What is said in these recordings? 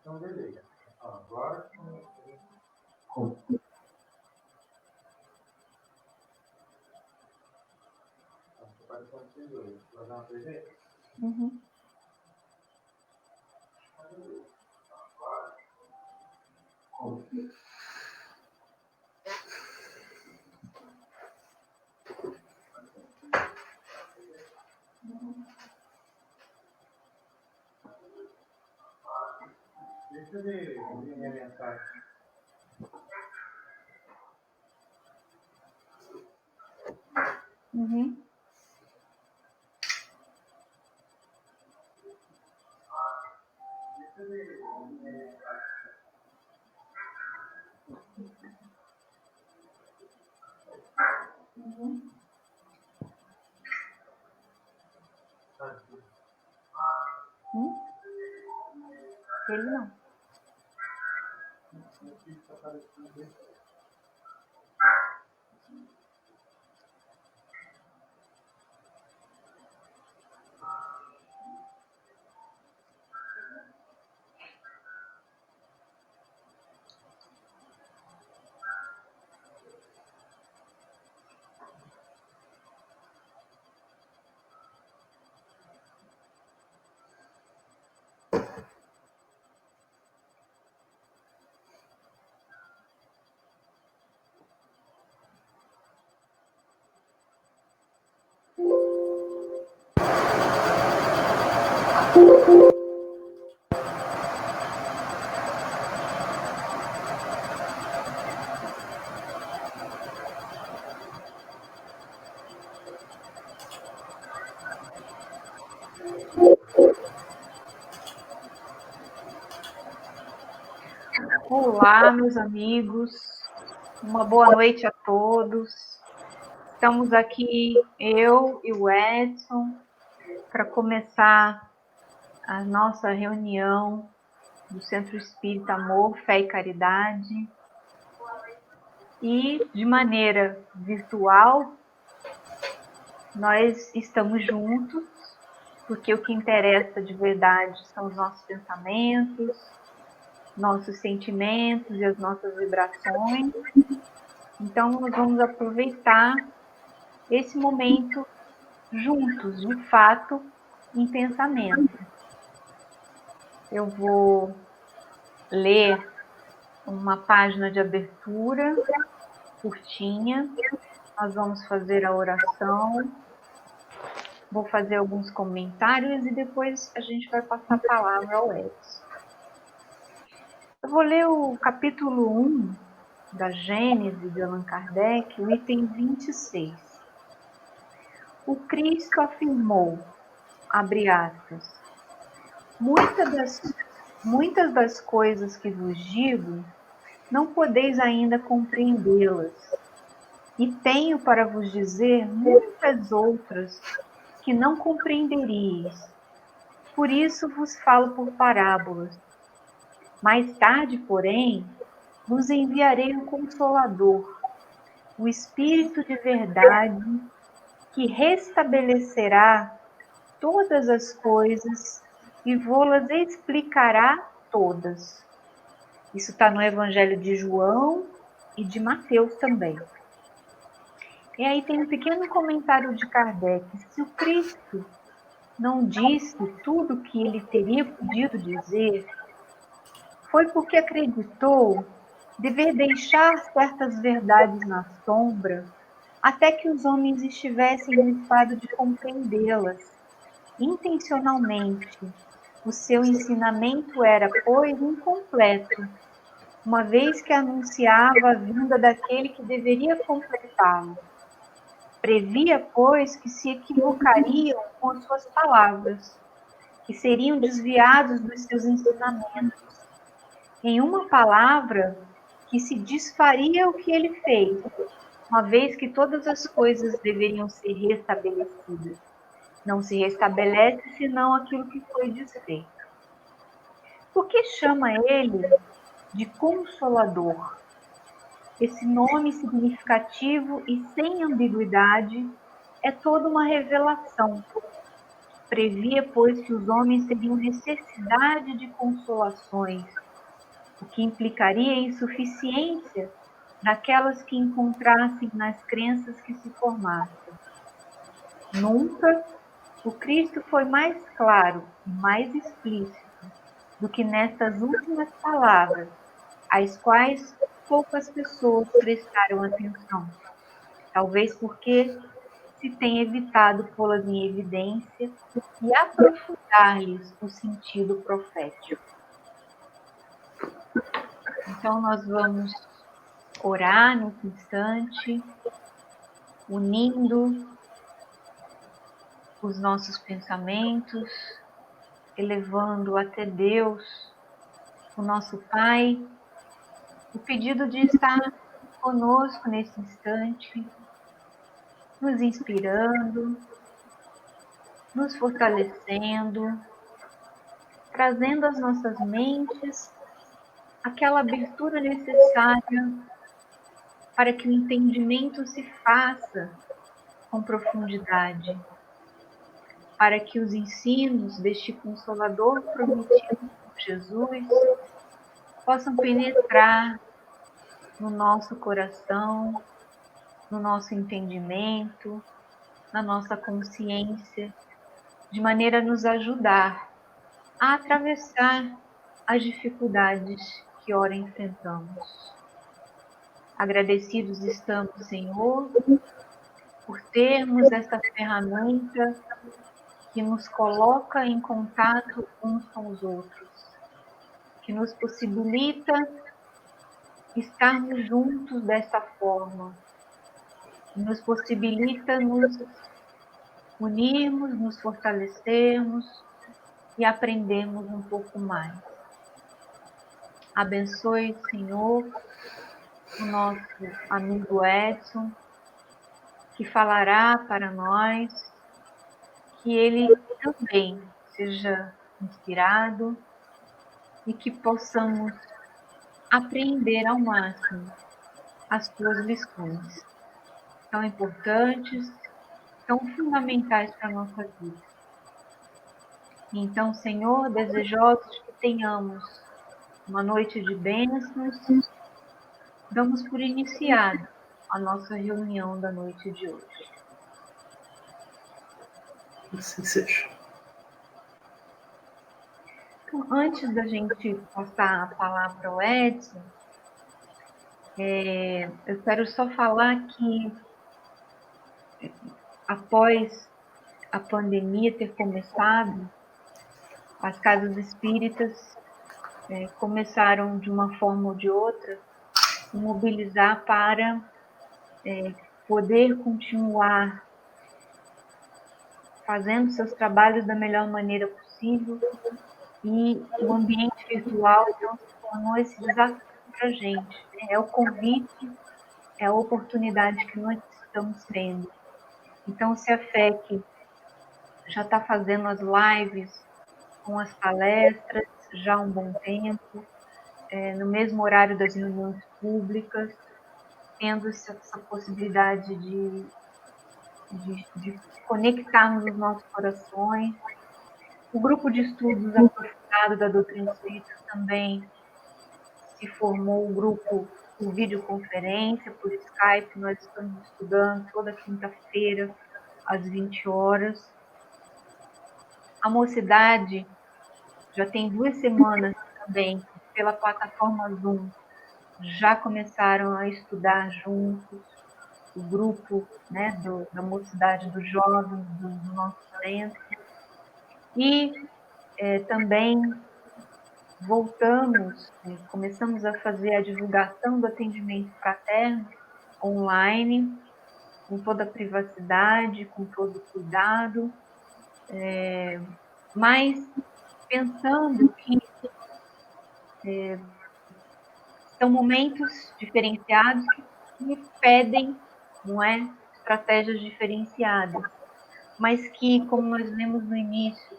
Então, beleza. Agora, vai dar uma presente? Uhum. Deixa eu ver minha mensagem. Uhum. Deixa eu ver minha mensagem. Uhum. Ele não. Olá, meus amigos. Uma boa noite a todos. Estamos aqui, eu e o Edson, para começar a nossa reunião do Centro Espírita Amor, Fé e Caridade. E, de maneira virtual, nós estamos juntos, porque o que interessa de verdade são os nossos pensamentos, nossos sentimentos e as nossas vibrações. Então, nós vamos aproveitar esse momento juntos, de fato, em pensamento. Eu vou ler uma página de abertura curtinha, nós vamos fazer a oração, vou fazer alguns comentários e depois a gente vai passar a palavra ao Edson. Eu vou ler o capítulo 1 da Gênese de Allan Kardec, o item 26. O Cristo afirmou, abre aspas, muitas das coisas que vos digo, não podeis ainda compreendê-las, e tenho para vos dizer muitas outras que não compreenderíeis. Por isso vos falo por parábolas. Mais tarde, porém, vos enviarei o Consolador, o Espírito de verdade, que restabelecerá todas as coisas e vô-las explicará todas. Isso está no Evangelho de João e de Mateus também. E aí tem um pequeno comentário de Kardec. Se o Cristo não disse tudo o que ele teria podido dizer, foi porque acreditou dever deixar certas verdades na sombra até que os homens estivessem no estado de compreendê-las. Intencionalmente, o seu ensinamento era, pois, incompleto, uma vez que anunciava a vinda daquele que deveria completá-lo. Previa, pois, que se equivocariam com as suas palavras, que seriam desviados dos seus ensinamentos. Em uma palavra, que se desfaria o que ele fez, uma vez que todas as coisas deveriam ser restabelecidas. Não se restabelece senão aquilo que foi desfeito. Por que chama ele de Consolador? Esse nome significativo e sem ambiguidade é toda uma revelação. Previa, pois, que os homens teriam necessidade de consolações, o que implicaria a insuficiência daquelas que encontrassem nas crenças que se formassem. Nunca o Cristo foi mais claro e mais explícito do que nestas últimas palavras, às quais poucas pessoas prestaram atenção. Talvez porque se tem evitado pô-las em evidência e aprofundar-lhes o sentido profético. Então, nós vamos orar nesse instante, unindo os nossos pensamentos, elevando até Deus, o nosso Pai, o pedido de estar conosco nesse instante, nos inspirando, nos fortalecendo, trazendo às nossas mentes aquela abertura necessária para que o entendimento se faça com profundidade, para que os ensinos deste Consolador prometido por Jesus possam penetrar no nosso coração, no nosso entendimento, na nossa consciência, de maneira a nos ajudar a atravessar as dificuldades que ora enfrentamos. Agradecidos estamos, Senhor, por termos esta ferramenta que nos coloca em contato uns com os outros, que nos possibilita estarmos juntos desta forma, que nos possibilita nos unirmos, nos fortalecermos e aprendermos um pouco mais. Abençoe, Senhor, o nosso amigo Edson, que falará para nós, que ele também seja inspirado e que possamos aprender ao máximo as tuas lições, tão importantes, tão fundamentais para a nossa vida. Então, Senhor, desejosos que tenhamos uma noite de bênçãos, damos por iniciado a nossa reunião da noite de hoje. Assim seja. Então, antes da gente passar a palavra ao Edson, eu quero só falar que após a pandemia ter começado, as casas espíritas começaram de uma forma ou de outra se mobilizar para poder continuar fazendo seus trabalhos da melhor maneira possível, e o ambiente virtual então se tornou esse desafio para a gente. É o convite, é a oportunidade que nós estamos tendo. Então, se a FEC já está fazendo as lives com as palestras já há um bom tempo, no mesmo horário das reuniões públicas, tendo essa possibilidade de conectarmos os nossos corações. O grupo de estudos aprofundado da doutrina espírita também se formou um grupo por videoconferência, por Skype. Nós estamos estudando toda quinta-feira, às 20 horas. A Mocidade já tem 2 semanas também, pela plataforma Zoom, já começaram a estudar juntos, o grupo da Mocidade dos Jovens, do nosso centro. E também começamos a fazer a divulgação do atendimento fraterno online, com toda a privacidade, com todo o cuidado, mas pensando que são momentos diferenciados que pedem, não é, estratégias diferenciadas, mas que, como nós vemos no início,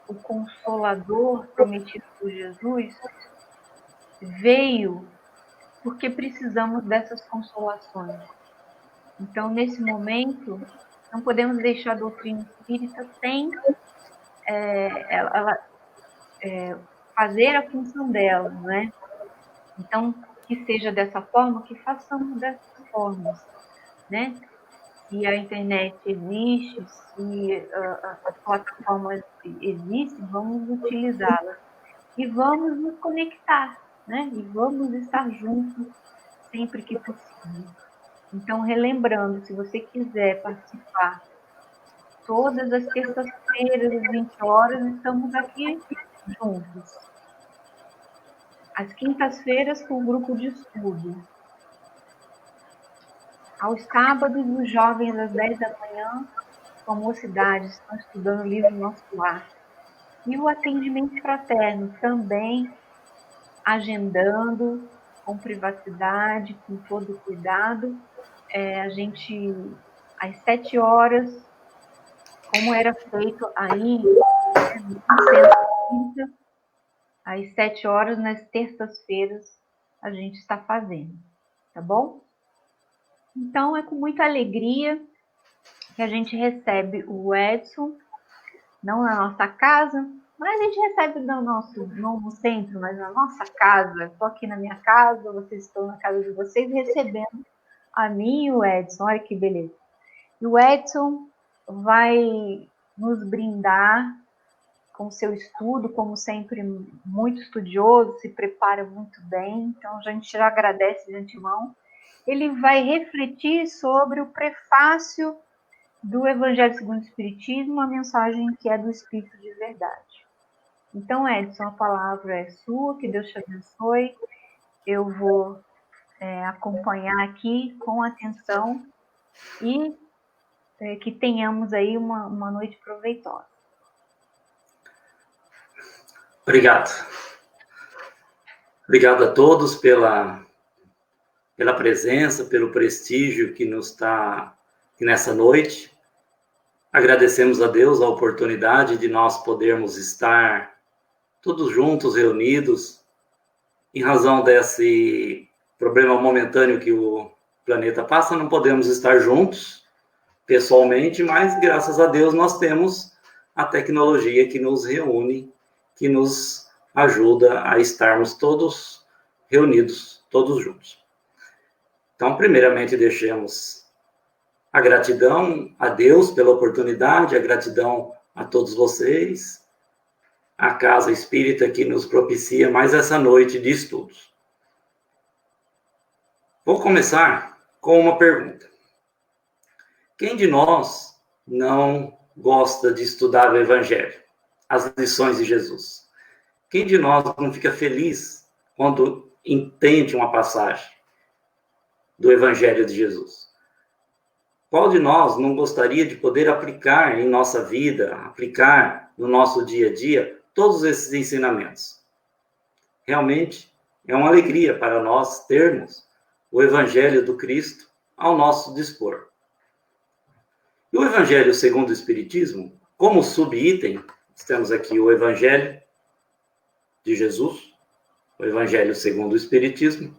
o Consolador prometido por Jesus veio porque precisamos dessas consolações. Então, nesse momento, não podemos deixar a doutrina espírita sem fazer a função dela, né? Então, que seja dessa forma, que façamos dessa forma, né? Se a internet existe, se as plataformas existem, vamos utilizá-las e vamos nos conectar, né? E vamos estar juntos sempre que possível. Então, relembrando, se você quiser participar, todas as terças-feiras, às 20 horas, estamos aqui juntos. Às quintas-feiras, com o grupo de estudo. Aos sábados, os jovens, às 10 da manhã, com a mocidade, estão estudando o livro Nosso Lar. E o atendimento fraterno também, agendando, com privacidade, com todo cuidado. A gente, às 7 horas, como era feito aí, às 7 horas, nas terças-feiras, a gente está fazendo, tá bom? Então, é com muita alegria que a gente recebe o Edson, não na nossa casa, mas a gente recebe no nosso novo centro, mas na nossa casa. Estou aqui na minha casa, vocês estão na casa de vocês, recebendo a mim e o Edson. Olha que beleza. E o Edson vai nos brindar com seu estudo, como sempre, muito estudioso, se prepara muito bem, então a gente já agradece de antemão. Ele vai refletir sobre o prefácio do Evangelho segundo o Espiritismo, uma mensagem que é do Espírito de Verdade. Então, Edson, a palavra é sua, que Deus te abençoe. Eu vou acompanhar aqui com atenção e que tenhamos aí uma noite proveitosa. Obrigado. Obrigado a todos pela presença, pelo prestígio que nos está nessa noite. Agradecemos a Deus a oportunidade de nós podermos estar todos juntos, reunidos, em razão desse problema momentâneo que o planeta passa, não podemos estar juntos pessoalmente, mas graças a Deus nós temos a tecnologia que nos reúne, que nos ajuda a estarmos todos reunidos, todos juntos. Então, primeiramente, deixemos a gratidão a Deus pela oportunidade, a gratidão a todos vocês, a Casa Espírita que nos propicia mais essa noite de estudos. Vou começar com uma pergunta. Quem de nós não gosta de estudar o Evangelho, as lições de Jesus? Quem de nós não fica feliz quando entende uma passagem do Evangelho de Jesus? Qual de nós não gostaria de poder aplicar em nossa vida, aplicar no nosso dia a dia, todos esses ensinamentos? Realmente é uma alegria para nós termos o Evangelho do Cristo ao nosso dispor. E o Evangelho segundo o Espiritismo, como subitem, temos aqui o Evangelho de Jesus, o Evangelho segundo o Espiritismo.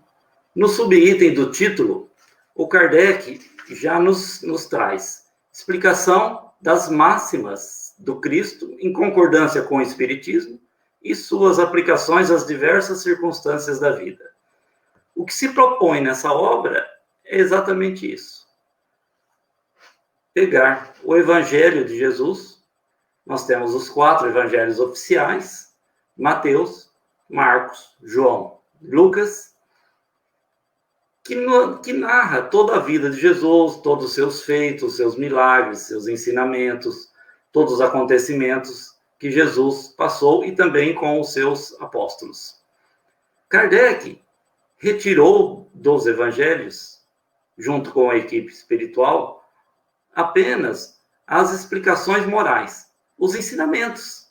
No subitem do título, o Kardec já nos traz explicação das máximas do Cristo em concordância com o Espiritismo e suas aplicações às diversas circunstâncias da vida. O que se propõe nessa obra é exatamente isso. Pegar o Evangelho de Jesus, nós temos os 4 evangelhos oficiais, Mateus, Marcos, João, Lucas, que narra toda a vida de Jesus, todos os seus feitos, seus milagres, seus ensinamentos, todos os acontecimentos que Jesus passou e também com os seus apóstolos. Kardec retirou dos evangelhos, junto com a equipe espiritual, apenas as explicações morais, os ensinamentos.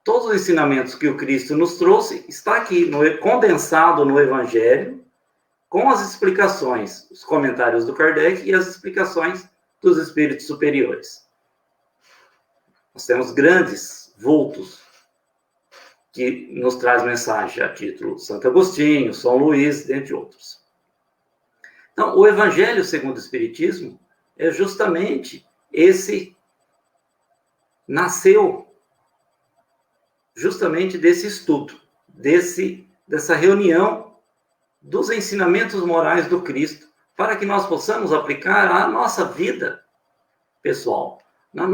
Todos os ensinamentos que o Cristo nos trouxe está aqui, condensado no Evangelho, com as explicações, os comentários do Kardec e as explicações dos espíritos superiores. Nós temos grandes vultos que nos traz mensagem a título Santo Agostinho, São Luís, dentre outros. Então, o Evangelho segundo o Espiritismo é justamente esse nasceu justamente desse estudo, dessa reunião dos ensinamentos morais do Cristo, para que nós possamos aplicar à nossa vida pessoal, no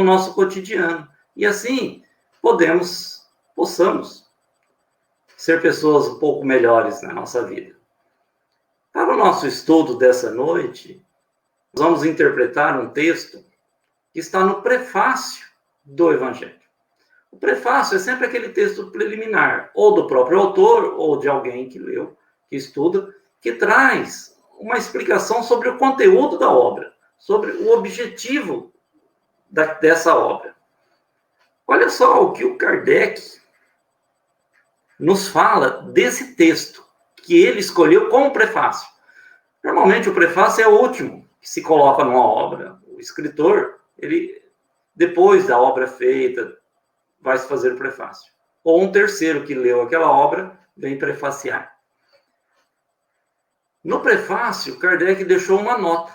nosso cotidiano. E assim, possamos ser pessoas um pouco melhores na nossa vida. Para o nosso estudo dessa noite, nós vamos interpretar um texto que está no prefácio do Evangelho. O prefácio é sempre aquele texto preliminar, ou do próprio autor, ou de alguém que leu, que estuda, que traz uma explicação sobre o conteúdo da obra, sobre o objetivo dessa obra. Olha só o que o Kardec nos fala desse texto, que ele escolheu como prefácio. Normalmente o prefácio é o último que se coloca numa obra. O escritor, ele, depois da obra feita, vai se fazer o prefácio. Ou um terceiro que leu aquela obra, vem prefaciar. No prefácio, Kardec deixou uma nota.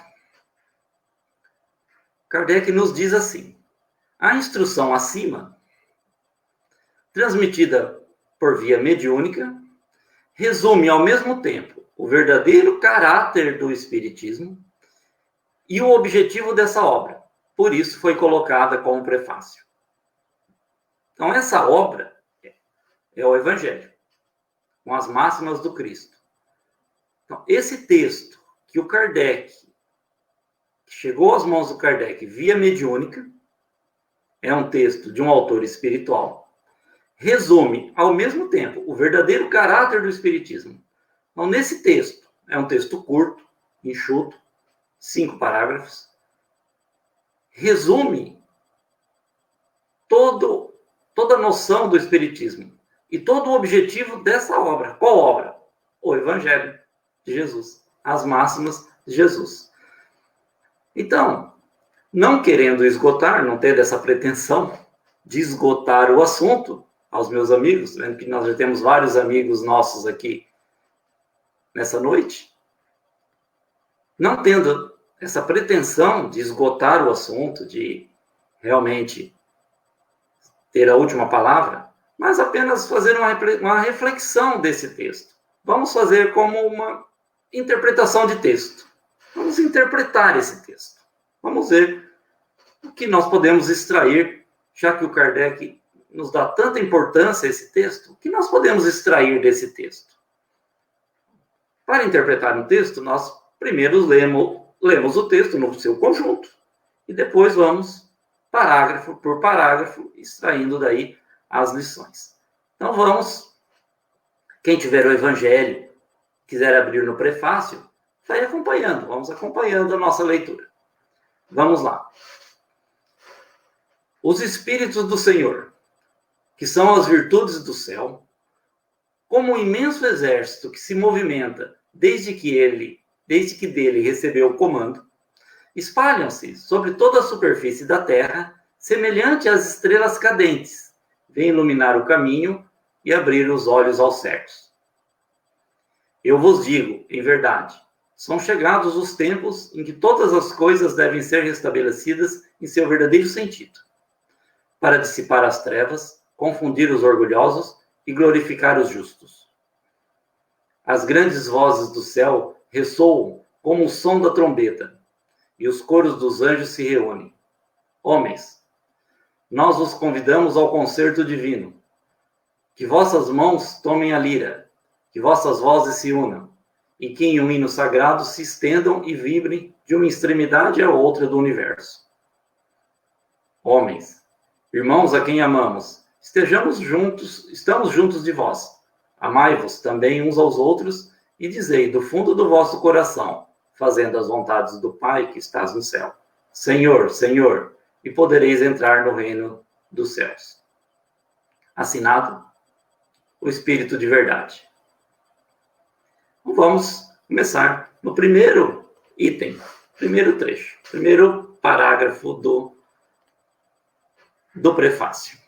Kardec nos diz assim: a instrução acima, transmitida por via mediúnica, resume ao mesmo tempo o verdadeiro caráter do Espiritismo e o objetivo dessa obra. Por isso foi colocada como prefácio. Então, essa obra é o Evangelho, com as máximas do Cristo. Então, esse texto que o Kardec, que chegou às mãos do Kardec via mediúnica, é um texto de um autor espiritual, resume ao mesmo tempo o verdadeiro caráter do Espiritismo. Então, nesse texto, é um texto curto, enxuto, 5 parágrafos, resume toda a noção do Espiritismo e todo o objetivo dessa obra. Qual obra? O Evangelho de Jesus, as máximas de Jesus. Então, não querendo esgotar, não tendo essa pretensão de esgotar o assunto aos meus amigos, vendo que nós já temos vários amigos nossos aqui nessa noite, não tendo essa pretensão de esgotar o assunto, de realmente ter a última palavra, mas apenas fazer uma reflexão desse texto. Vamos fazer como uma interpretação de texto. Vamos interpretar esse texto. Vamos ver o que nós podemos extrair, já que o Kardec nos dá tanta importância a esse texto, o que nós podemos extrair desse texto? Para interpretar um texto, nós primeiro lemos o texto no seu conjunto e depois vamos, parágrafo por parágrafo, extraindo daí as lições. Então vamos, quem tiver o Evangelho, quiser abrir no prefácio, vai acompanhando, vamos acompanhando a nossa leitura. Vamos lá. Os Espíritos do Senhor, que são as virtudes do céu, como um imenso exército que se movimenta desde que dele recebeu o comando, espalham-se sobre toda a superfície da terra, semelhante às estrelas cadentes, vêm iluminar o caminho e abrir os olhos aos cegos. Eu vos digo, em verdade, são chegados os tempos em que todas as coisas devem ser restabelecidas em seu verdadeiro sentido, para dissipar as trevas, confundir os orgulhosos e glorificar os justos. As grandes vozes do céu ressoam como o som da trombeta, e os coros dos anjos se reúnem. Homens, nós os convidamos ao concerto divino. Que vossas mãos tomem a lira, que vossas vozes se unam, e que em um hino sagrado se estendam e vibrem de uma extremidade à outra do universo. Homens, irmãos a quem amamos, estamos juntos de vós. Amai-vos também uns aos outros e dizei do fundo do vosso coração, fazendo as vontades do Pai que estás no céu: Senhor, Senhor, e podereis entrar no reino dos céus. Assinado, o Espírito de Verdade. Então, vamos começar no primeiro item, primeiro trecho, primeiro parágrafo do prefácio.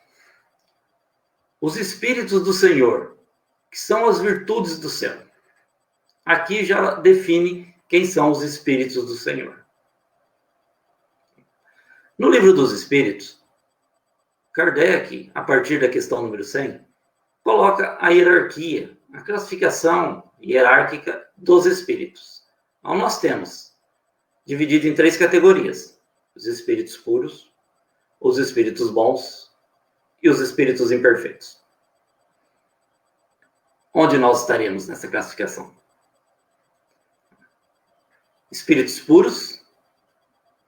Os Espíritos do Senhor, que são as virtudes do céu. Aqui já define quem são os Espíritos do Senhor. No Livro dos Espíritos, Kardec, a partir da questão número 100, coloca a hierarquia, a classificação hierárquica dos espíritos. Então, nós temos dividido em 3 categorias: os espíritos puros, os espíritos bons e os espíritos imperfeitos. Onde nós estaremos nessa classificação? Espíritos puros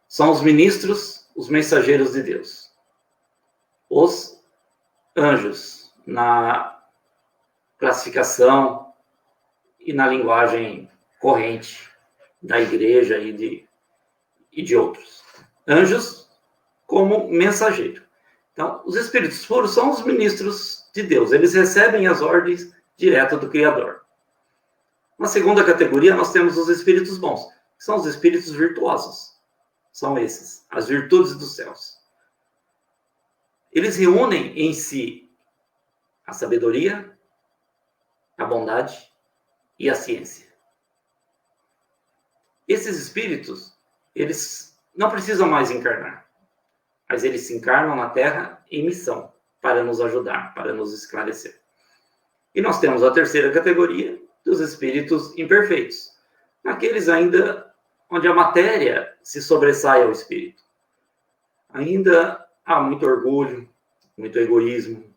são os ministros, os mensageiros de Deus. Os anjos, na classificação e na linguagem corrente da igreja e de outros. Anjos como mensageiro. Então, os espíritos puros são os ministros de Deus. Eles recebem as ordens direto do Criador. Na segunda categoria, nós temos os espíritos bons, que são os espíritos virtuosos. São esses, as virtudes dos céus. Eles reúnem em si a sabedoria, a bondade e a ciência. Esses espíritos, eles não precisam mais encarnar, mas eles se encarnam na Terra em missão, para nos ajudar, para nos esclarecer. E nós temos a terceira categoria dos espíritos imperfeitos, aqueles ainda onde a matéria se sobressai ao espírito. Ainda há muito orgulho, muito egoísmo,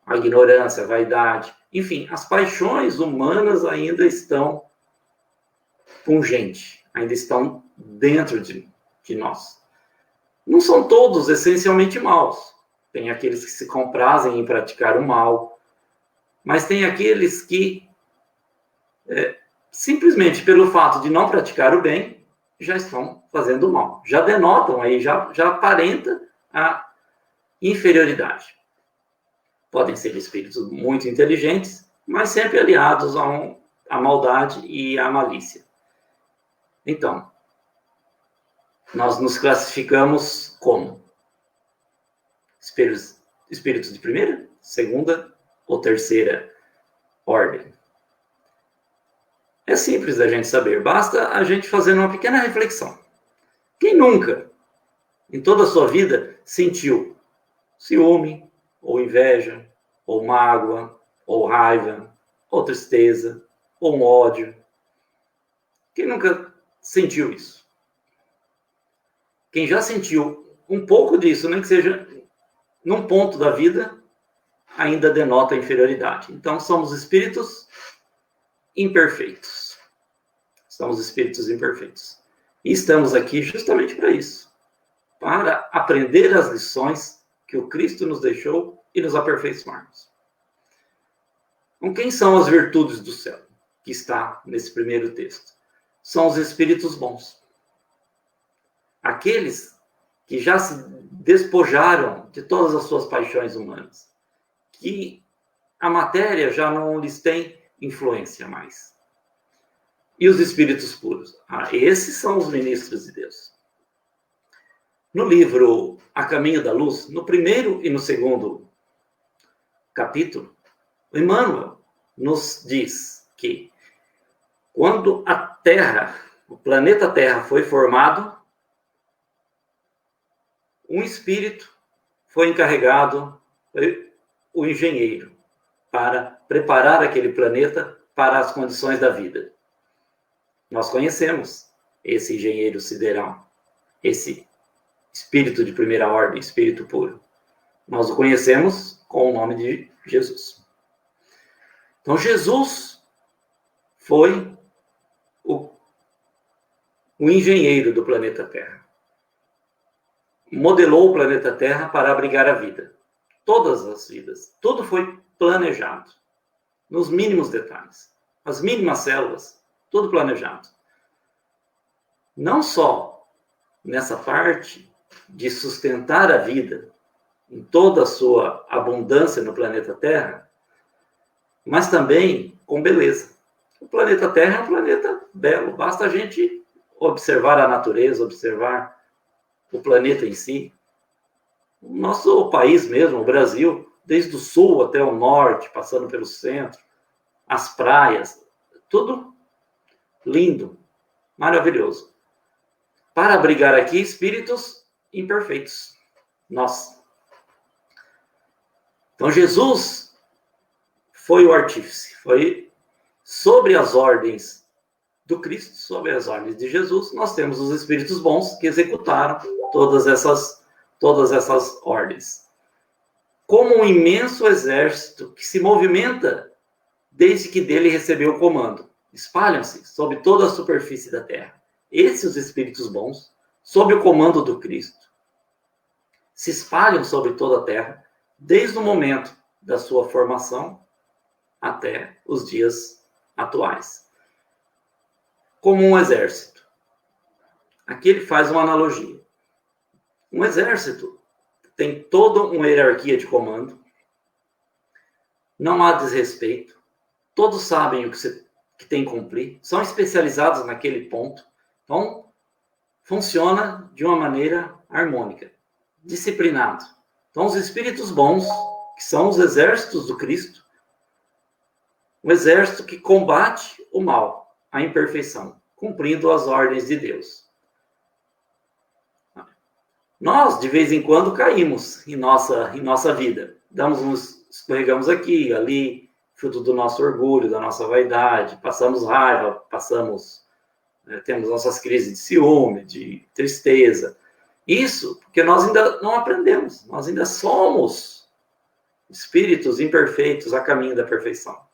a ignorância, a vaidade, enfim, as paixões humanas ainda estão pungentes, ainda estão dentro de nós. Não são todos essencialmente maus. Tem aqueles que se comprazem em praticar o mal, mas tem aqueles que, simplesmente pelo fato de não praticar o bem, já estão fazendo o mal. Já denotam aí, já aparenta a inferioridade. Podem ser espíritos muito inteligentes, mas sempre aliados à maldade e à malícia. Então, nós nos classificamos como espíritos de primeira, segunda ou terceira ordem. É simples da gente saber, basta a gente fazer uma pequena reflexão. Quem nunca, em toda a sua vida, sentiu ciúme, ou inveja, ou mágoa, ou raiva, ou tristeza, ou um ódio? Quem nunca sentiu isso? Quem já sentiu um pouco disso, nem que seja num ponto da vida, ainda denota inferioridade. Então, somos espíritos imperfeitos. Somos espíritos imperfeitos. E estamos aqui justamente para isso. Para aprender as lições que o Cristo nos deixou e nos aperfeiçoarmos. Então, quem são as virtudes do céu? Que está nesse primeiro texto. São os espíritos bons. Aqueles que já se despojaram de todas as suas paixões humanas. Que a matéria já não lhes tem influência mais. E os espíritos puros? Esses são os ministros de Deus. No livro A Caminho da Luz, no primeiro e no segundo capítulo, Emmanuel nos diz que quando a Terra, o planeta Terra foi formado, um espírito foi encarregado, o engenheiro, para preparar aquele planeta para as condições da vida. Nós conhecemos esse engenheiro sideral, esse espírito de primeira ordem, espírito puro. Nós o conhecemos com o nome de Jesus. Então, Jesus foi o engenheiro do planeta Terra. Modelou o planeta Terra para abrigar a vida. Todas as vidas. Tudo foi planejado. Nos mínimos detalhes. As mínimas células. Tudo planejado. Não só nessa parte de sustentar a vida em toda a sua abundância no planeta Terra, mas também com beleza. O planeta Terra é um planeta belo. Basta a gente observar a natureza, observar o planeta em si. O nosso país mesmo, o Brasil, desde o sul até o norte, passando pelo centro, as praias, tudo lindo, maravilhoso. Para abrigar aqui espíritos imperfeitos. Nós. Então, Jesus foi o artífice, foi sobre as ordens do Cristo, sobre as ordens de Jesus, nós temos os espíritos bons que executaram todas essas ordens. Como um imenso exército que se movimenta desde que dele recebeu o comando. Espalham-se sobre toda a superfície da terra. Esses os espíritos bons, sob o comando do Cristo, se espalham sobre toda a terra, desde o momento da sua formação até os dias atuais. Como um exército. Aqui ele faz uma analogia. Um exército tem toda uma hierarquia de comando, não há desrespeito, todos sabem o que tem que cumprir, são especializados naquele ponto, então funciona de uma maneira harmônica, disciplinado. Então os espíritos bons, que são os exércitos do Cristo, um exército que combate o mal, a imperfeição, cumprindo as ordens de Deus. Nós, de vez em quando, caímos em nossa vida. Escorregamos aqui, ali, fruto do nosso orgulho, da nossa vaidade, passamos raiva, temos nossas crises de ciúme, de tristeza. Isso porque nós ainda não aprendemos, nós ainda somos espíritos imperfeitos a caminho da perfeição.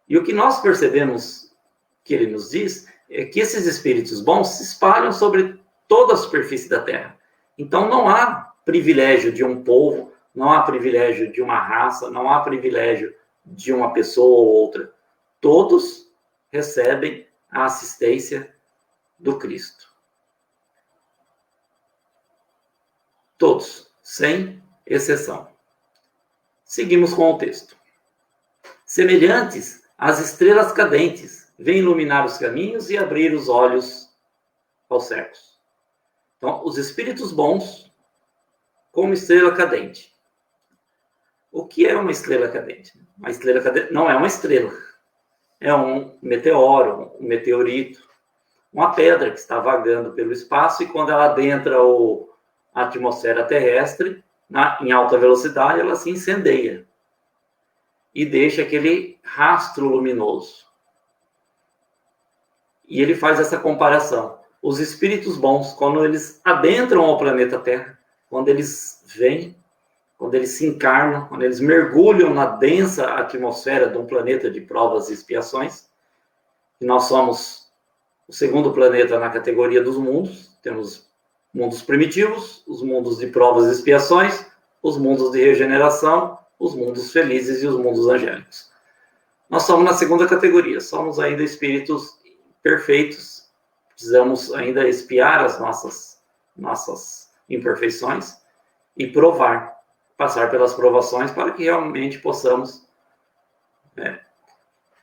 E o que nós percebemos que ele nos diz é que esses espíritos bons se espalham sobre toda a superfície da Terra. Então não há privilégio de um povo, não há privilégio de uma raça, não há privilégio de uma pessoa ou outra. Todos recebem a assistência do Cristo. Todos, sem exceção. Seguimos com o texto. Semelhantes às estrelas cadentes, vêm iluminar os caminhos e abrir os olhos aos cegos. Então, os espíritos bons, como estrela cadente. O que é uma estrela cadente? Uma estrela cadente não é uma estrela. É um meteoro, um meteorito, uma pedra que está vagando pelo espaço e quando ela adentra a atmosfera terrestre, em alta velocidade, ela se incendeia e deixa aquele rastro luminoso. E ele faz essa comparação. Os espíritos bons, quando eles adentram ao planeta Terra, quando eles vêm, quando eles se encarnam, quando eles mergulham na densa atmosfera de um planeta de provas e expiações, e nós somos o segundo planeta na categoria dos mundos, temos mundos primitivos, os mundos de provas e expiações, os mundos de regeneração, os mundos felizes e os mundos angélicos. Nós somos na segunda categoria, somos ainda espíritos perfeitos, precisamos ainda expiar as nossas imperfeições e passar pelas provações para que realmente possamos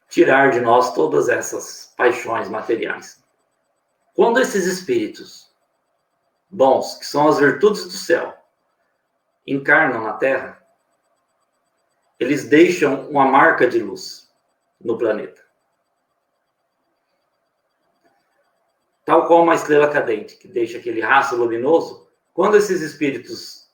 tirar de nós todas essas paixões materiais. Quando esses espíritos bons, que são as virtudes do céu, encarnam na Terra, eles deixam uma marca de luz no planeta. Tal como uma estrela cadente, que deixa aquele rastro luminoso, quando esses espíritos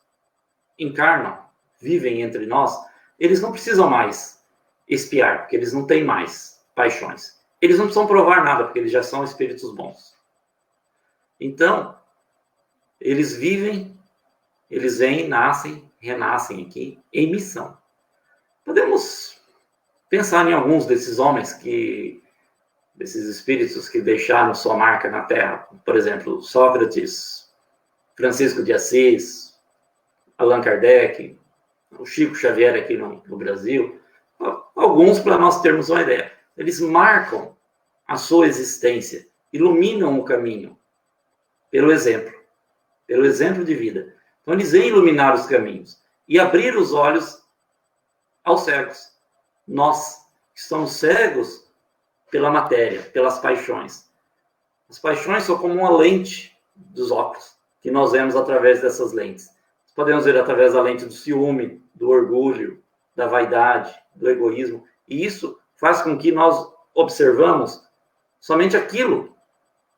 encarnam, vivem entre nós, eles não precisam mais espiar, porque eles não têm mais paixões. Eles não precisam provar nada, porque eles já são espíritos bons. Então, eles vivem, eles vêm, nascem, renascem aqui, em missão. Podemos pensar em alguns desses homens desses espíritos que deixaram sua marca na Terra. Por exemplo, Sócrates, Francisco de Assis, Allan Kardec, o Chico Xavier aqui no Brasil. Alguns para nós termos uma ideia. Eles marcam a sua existência, iluminam o caminho pelo exemplo de vida. Então eles vêm iluminar os caminhos e abrir os olhos aos cegos. Nós que estamos cegos pela matéria, pelas paixões. As paixões são como uma lente dos óculos, que nós vemos através dessas lentes. Podemos ver através da lente do ciúme, do orgulho, da vaidade, do egoísmo. E isso faz com que nós observamos somente aquilo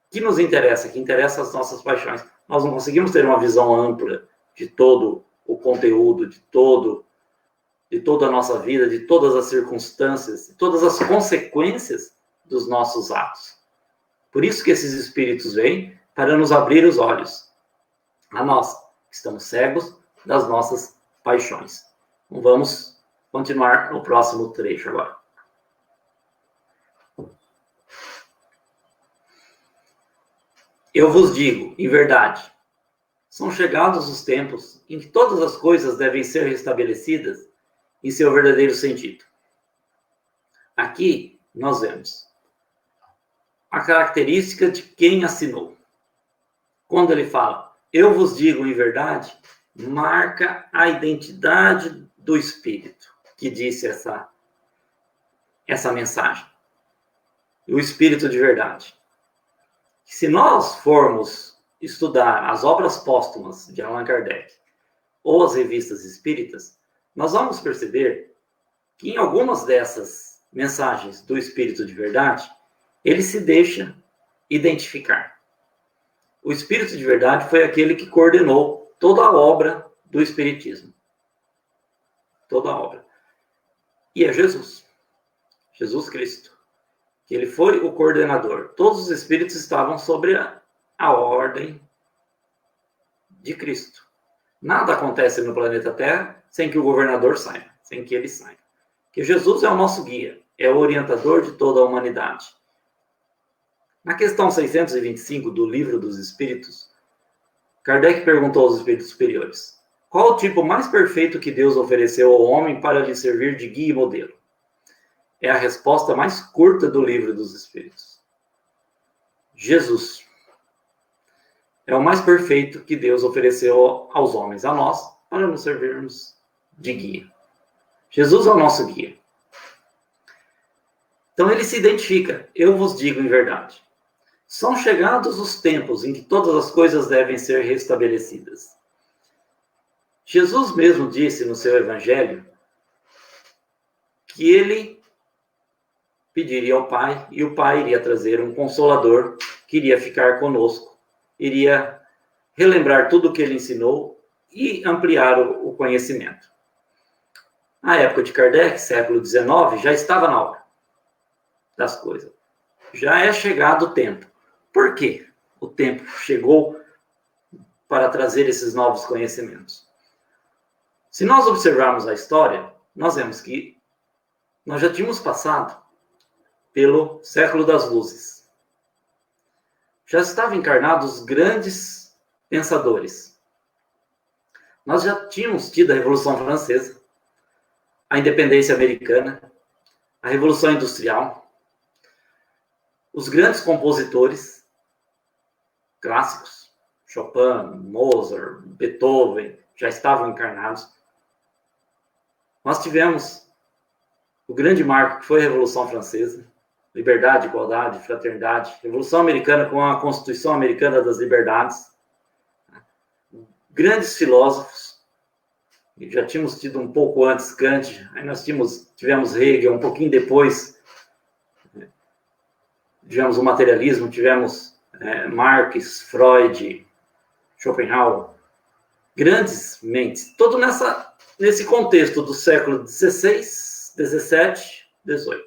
que nos interessa, que interessa as nossas paixões. Nós não conseguimos ter uma visão ampla de todo o conteúdo, de todo de toda a nossa vida, de todas as circunstâncias, de todas as consequências dos nossos atos. Por isso que esses espíritos vêm para nos abrir os olhos. A nós, que estamos cegos das nossas paixões. Então, vamos continuar no próximo trecho agora. Eu vos digo, em verdade, são chegados os tempos em que todas as coisas devem ser restabelecidas em seu verdadeiro sentido. Aqui nós vemos a característica de quem assinou. Quando ele fala, eu vos digo em verdade, marca a identidade do Espírito que disse essa mensagem. O Espírito de verdade. Se nós formos estudar as obras póstumas de Allan Kardec ou as revistas espíritas, nós vamos perceber que em algumas dessas mensagens do Espírito de verdade, ele se deixa identificar. O Espírito de verdade foi aquele que coordenou toda a obra do Espiritismo. Toda a obra. E é Jesus. Jesus Cristo. Que ele foi o coordenador. Todos os espíritos estavam sobre a ordem de Cristo. Nada acontece no planeta Terra sem que o governador saiba, sem que ele saiba. Que Jesus é o nosso guia, é o orientador de toda a humanidade. Na questão 625 do Livro dos Espíritos, Kardec perguntou aos espíritos superiores: qual o tipo mais perfeito que Deus ofereceu ao homem para lhe servir de guia e modelo? É a resposta mais curta do Livro dos Espíritos. Jesus é o mais perfeito que Deus ofereceu aos homens, a nós, para nos servirmos de guia. Jesus é o nosso guia. Então ele se identifica, eu vos digo em verdade. São chegados os tempos em que todas as coisas devem ser restabelecidas. Jesus mesmo disse no seu evangelho que ele pediria ao Pai, e o Pai iria trazer um consolador que iria ficar conosco, iria relembrar tudo o que ele ensinou e ampliar o conhecimento. Na época de Kardec, século XIX, já estava na hora das coisas. Já é chegado o tempo. Por quê? O tempo chegou para trazer esses novos conhecimentos. Se nós observarmos a história, nós vemos que nós já tínhamos passado pelo século das luzes. Já estavam encarnados grandes pensadores. Nós já tínhamos tido a Revolução Francesa, a independência americana, a Revolução Industrial, os grandes compositores clássicos, Chopin, Mozart, Beethoven, já estavam encarnados. Nós tivemos o grande marco que foi a Revolução Francesa, liberdade, igualdade, fraternidade, Revolução Americana com a Constituição Americana das Liberdades, grandes filósofos, já tínhamos tido um pouco antes Kant, aí nós tivemos Hegel, um pouquinho depois tivemos o materialismo, tivemos Marx, Freud, Schopenhauer, grandes mentes, todo nesse contexto do século XVI, XVII, XVIII,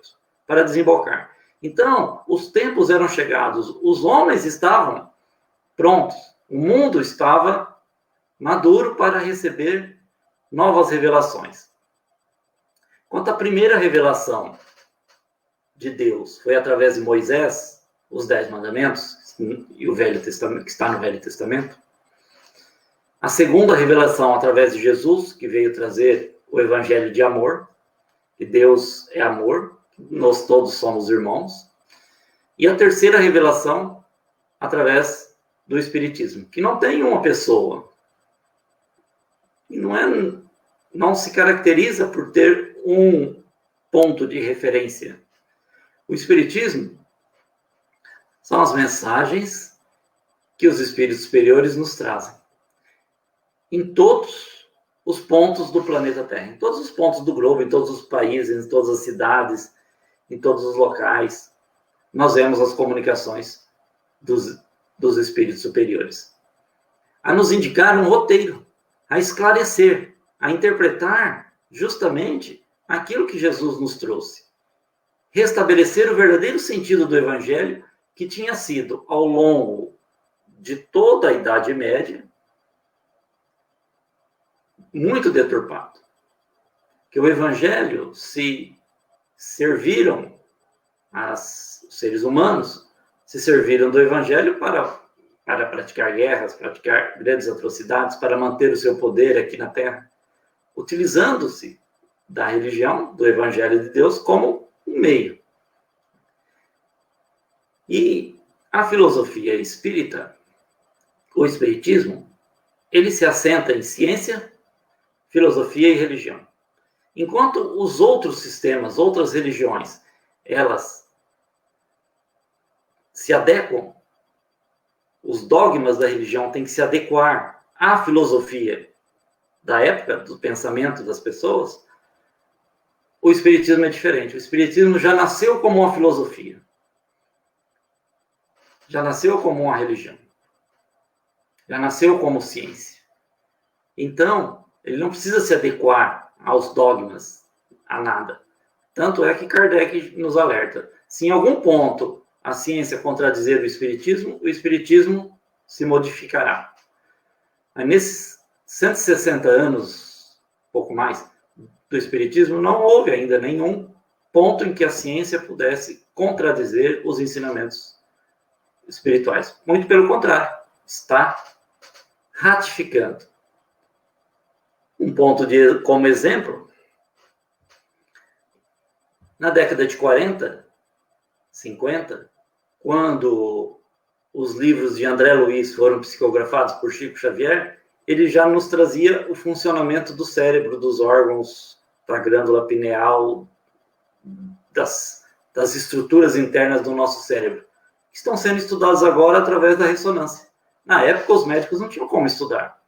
para desembocar. Então, os tempos eram chegados, os homens estavam prontos, o mundo estava maduro para receber novas revelações. Quanto à primeira revelação de Deus, foi através de Moisés, os 10 mandamentos, e o Velho Testamento, que está no Velho Testamento. A segunda revelação através de Jesus, que veio trazer o evangelho de amor, que Deus é amor, nós todos somos irmãos. E a terceira revelação através do Espiritismo, que não tem uma pessoa, e não se caracteriza por ter um ponto de referência. O Espiritismo são as mensagens que os espíritos superiores nos trazem em todos os pontos do planeta Terra, em todos os pontos do globo, em todos os países, em todas as cidades, em todos os locais. Nós vemos as comunicações dos espíritos superiores a nos indicar um roteiro, a esclarecer, a interpretar justamente aquilo que Jesus nos trouxe. Restabelecer o verdadeiro sentido do Evangelho, que tinha sido, ao longo de toda a Idade Média, muito deturpado. Que o Evangelho se serviram, os seres humanos se serviram do Evangelho para praticar guerras, praticar grandes atrocidades, para manter o seu poder aqui na Terra, utilizando-se da religião, do Evangelho de Deus, como um meio. E a filosofia espírita, o espiritismo, ele se assenta em ciência, filosofia e religião. Enquanto os outros sistemas, outras religiões, elas se adequam, os dogmas da religião têm que se adequar à filosofia da época, do pensamento das pessoas, o espiritismo é diferente. O espiritismo já nasceu como uma filosofia. Já nasceu como uma religião. Já nasceu como ciência. Então, ele não precisa se adequar aos dogmas, a nada. Tanto é que Kardec nos alerta. Se em algum ponto a ciência contradizer o espiritismo se modificará. Mas nesses 160 anos, pouco mais, do espiritismo, não houve ainda nenhum ponto em que a ciência pudesse contradizer os ensinamentos espirituais. Muito pelo contrário, está ratificando. Um ponto como exemplo, na década de 40, 50, quando os livros de André Luiz foram psicografados por Chico Xavier, ele já nos trazia o funcionamento do cérebro, dos órgãos, da glândula pineal, das estruturas internas do nosso cérebro, que estão sendo estudados agora através da ressonância. Na época, os médicos não tinham como estudar,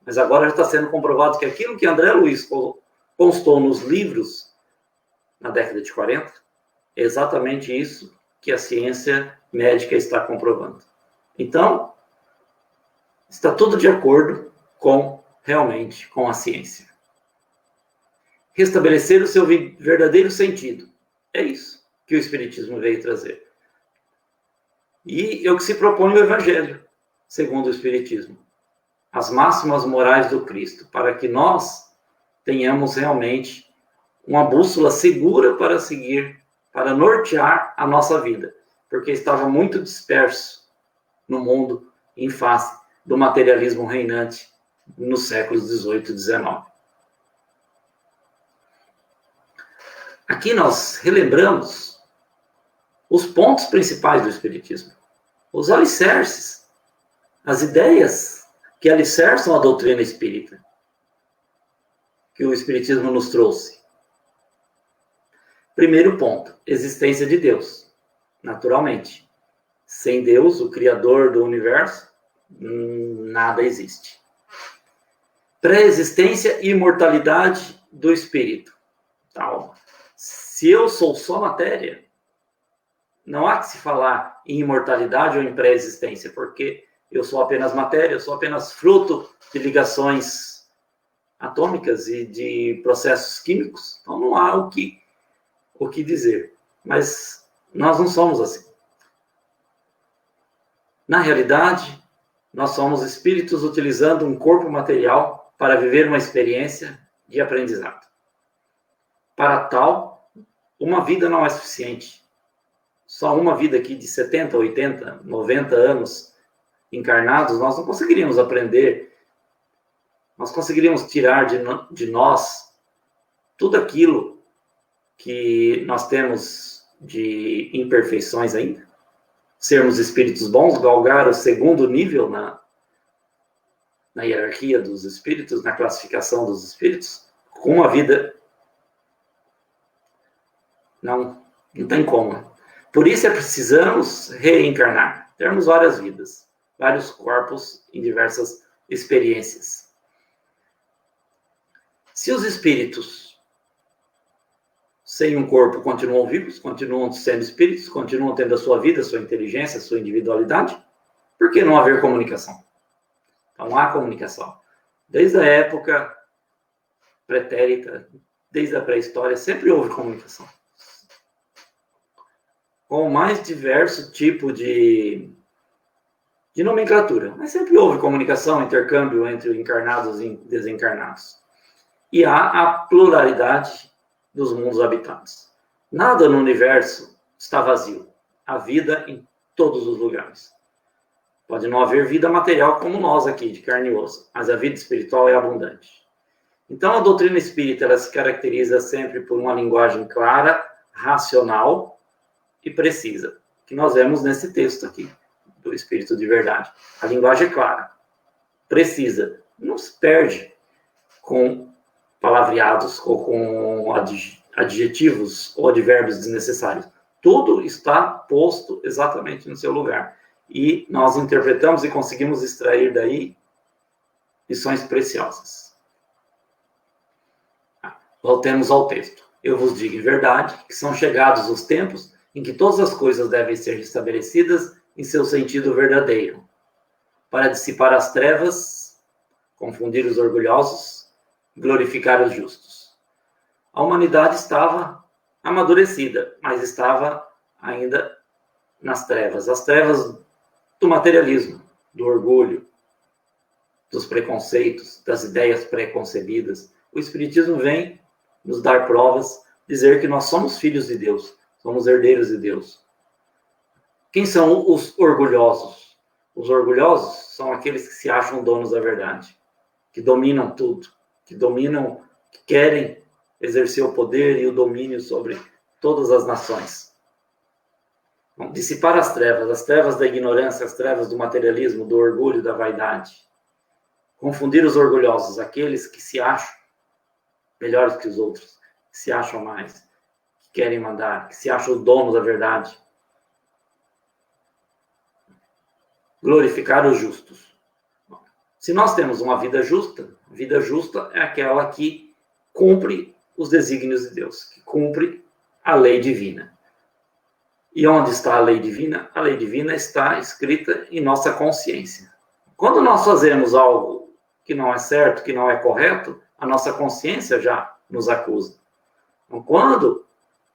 mas agora já está sendo comprovado que aquilo que André Luiz constou nos livros na década de 40, é exatamente isso que a ciência médica está comprovando. Então, está tudo de acordo realmente com a ciência. Restabelecer o seu verdadeiro sentido. É isso que o Espiritismo veio trazer. E é o que se propõe o Evangelho, segundo o Espiritismo. As máximas morais do Cristo, para que nós tenhamos realmente uma bússola segura para seguir, para nortear a nossa vida, porque estava muito disperso no mundo em face do materialismo reinante nos séculos 18 e 19. Aqui nós relembramos os pontos principais do Espiritismo, os alicerces, as ideias que alicerçam a doutrina espírita, que o Espiritismo nos trouxe. Primeiro ponto, existência de Deus, naturalmente. Sem Deus, o Criador do universo, nada existe. Pré-existência e imortalidade do espírito, da alma. Se eu sou só matéria, não há que se falar em imortalidade ou em pré-existência, porque eu sou apenas matéria, eu sou apenas fruto de ligações atômicas e de processos químicos. Então não há o que dizer. Mas nós não somos assim. Na realidade, nós somos espíritos utilizando um corpo material para viver uma experiência de aprendizado. Para tal, uma vida não é suficiente. Só uma vida aqui de 70, 80, 90 anos encarnados, nós não conseguiríamos aprender, nós conseguiríamos tirar de nós tudo aquilo que nós temos de imperfeições ainda. Sermos espíritos bons, galgar o segundo nível na hierarquia dos espíritos, na classificação dos espíritos, com uma vida. Não tem como. Por isso precisamos reencarnar, termos várias vidas, vários corpos em diversas experiências. Se os espíritos sem um corpo continuam vivos, continuam sendo espíritos, continuam tendo a sua vida, a sua inteligência, a sua individualidade, por que não haver comunicação? Então há comunicação. Desde a época pretérita, desde a pré-história, sempre houve comunicação. Com o mais diverso tipo de nomenclatura. Mas sempre houve comunicação, intercâmbio entre encarnados e desencarnados. E há a pluralidade dos mundos habitados. Nada no universo está vazio. Há vida em todos os lugares. Pode não haver vida material como nós aqui, de carne e osso, mas a vida espiritual é abundante. Então, a doutrina espírita ela se caracteriza sempre por uma linguagem clara, racional e precisa, que nós vemos nesse texto aqui, do Espírito de Verdade. A linguagem é clara, precisa, não se perde com palavreados ou com adjetivos ou advérbios desnecessários. Tudo está posto exatamente no seu lugar. E nós interpretamos e conseguimos extrair daí lições preciosas. Voltemos ao texto. Eu vos digo em verdade que são chegados os tempos em que todas as coisas devem ser estabelecidas em seu sentido verdadeiro, para dissipar as trevas, confundir os orgulhosos, glorificar os justos. A humanidade estava amadurecida, mas estava ainda nas trevas. As trevas do materialismo, do orgulho, dos preconceitos, das ideias pré-concebidas. O Espiritismo vem nos dar provas, dizer que nós somos filhos de Deus, somos herdeiros de Deus. Quem são os orgulhosos? Os orgulhosos são aqueles que se acham donos da verdade, que dominam tudo, que dominam, que querem exercer o poder e o domínio sobre todas as nações. Então, dissipar as trevas da ignorância, as trevas do materialismo, do orgulho, da vaidade. Confundir os orgulhosos, aqueles que se acham melhores que os outros, que se acham mais, que querem mandar, que se acham donos da verdade. Glorificar os justos. Se nós temos uma vida justa, a vida justa é aquela que cumpre os desígnios de Deus, que cumpre a lei divina. E onde está a lei divina? A lei divina está escrita em nossa consciência. Quando nós fazemos algo que não é certo, que não é correto, a nossa consciência já nos acusa. Então, quando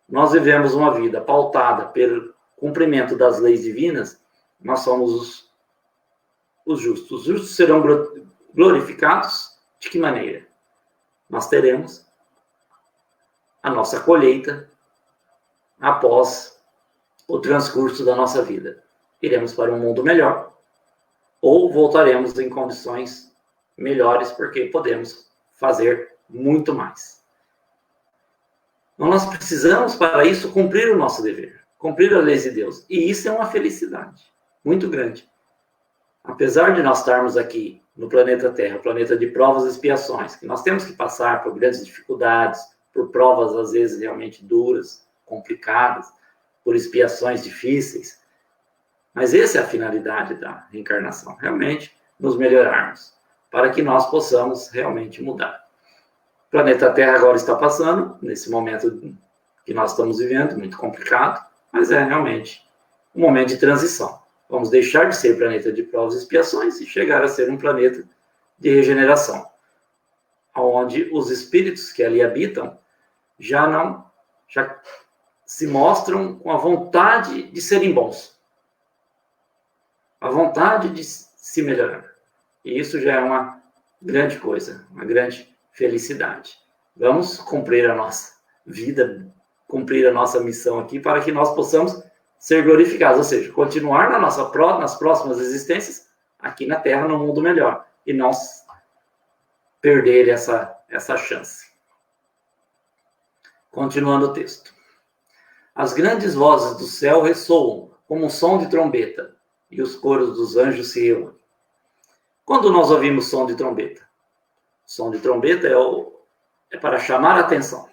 nós vivemos uma vida pautada pelo cumprimento das leis divinas, nós somos os justos. Os justos serão glorificados de que maneira? Nós teremos a nossa colheita após o transcurso da nossa vida. Iremos para um mundo melhor ou voltaremos em condições melhores porque podemos fazer muito mais. Então, nós precisamos, para isso, cumprir o nosso dever, cumprir as leis de Deus. E isso é uma felicidade muito grande. Apesar de nós estarmos aqui no planeta Terra, planeta de provas e expiações, que nós temos que passar por grandes dificuldades, por provas, às vezes, realmente duras, complicadas, por expiações difíceis. Mas essa é a finalidade da reencarnação, realmente nos melhorarmos, para que nós possamos realmente mudar. O planeta Terra agora está passando, nesse momento que nós estamos vivendo, muito complicado, mas é realmente um momento de transição. Vamos deixar de ser planeta de provas e expiações e chegar a ser um planeta de regeneração, onde os espíritos que ali habitam já se mostram com a vontade de serem bons, a vontade de se melhorar. E isso já é uma grande coisa, uma grande felicidade. Vamos cumprir a nossa vida, cumprir a nossa missão aqui para que nós possamos ser glorificados, ou seja, continuar nas próximas existências aqui na Terra, no mundo melhor, e não perder essa chance. Continuando o texto. As grandes vozes do céu ressoam como um som de trombeta, e os coros dos anjos se reúnem. Quando nós ouvimos som de trombeta? Som de trombeta é para chamar a atenção.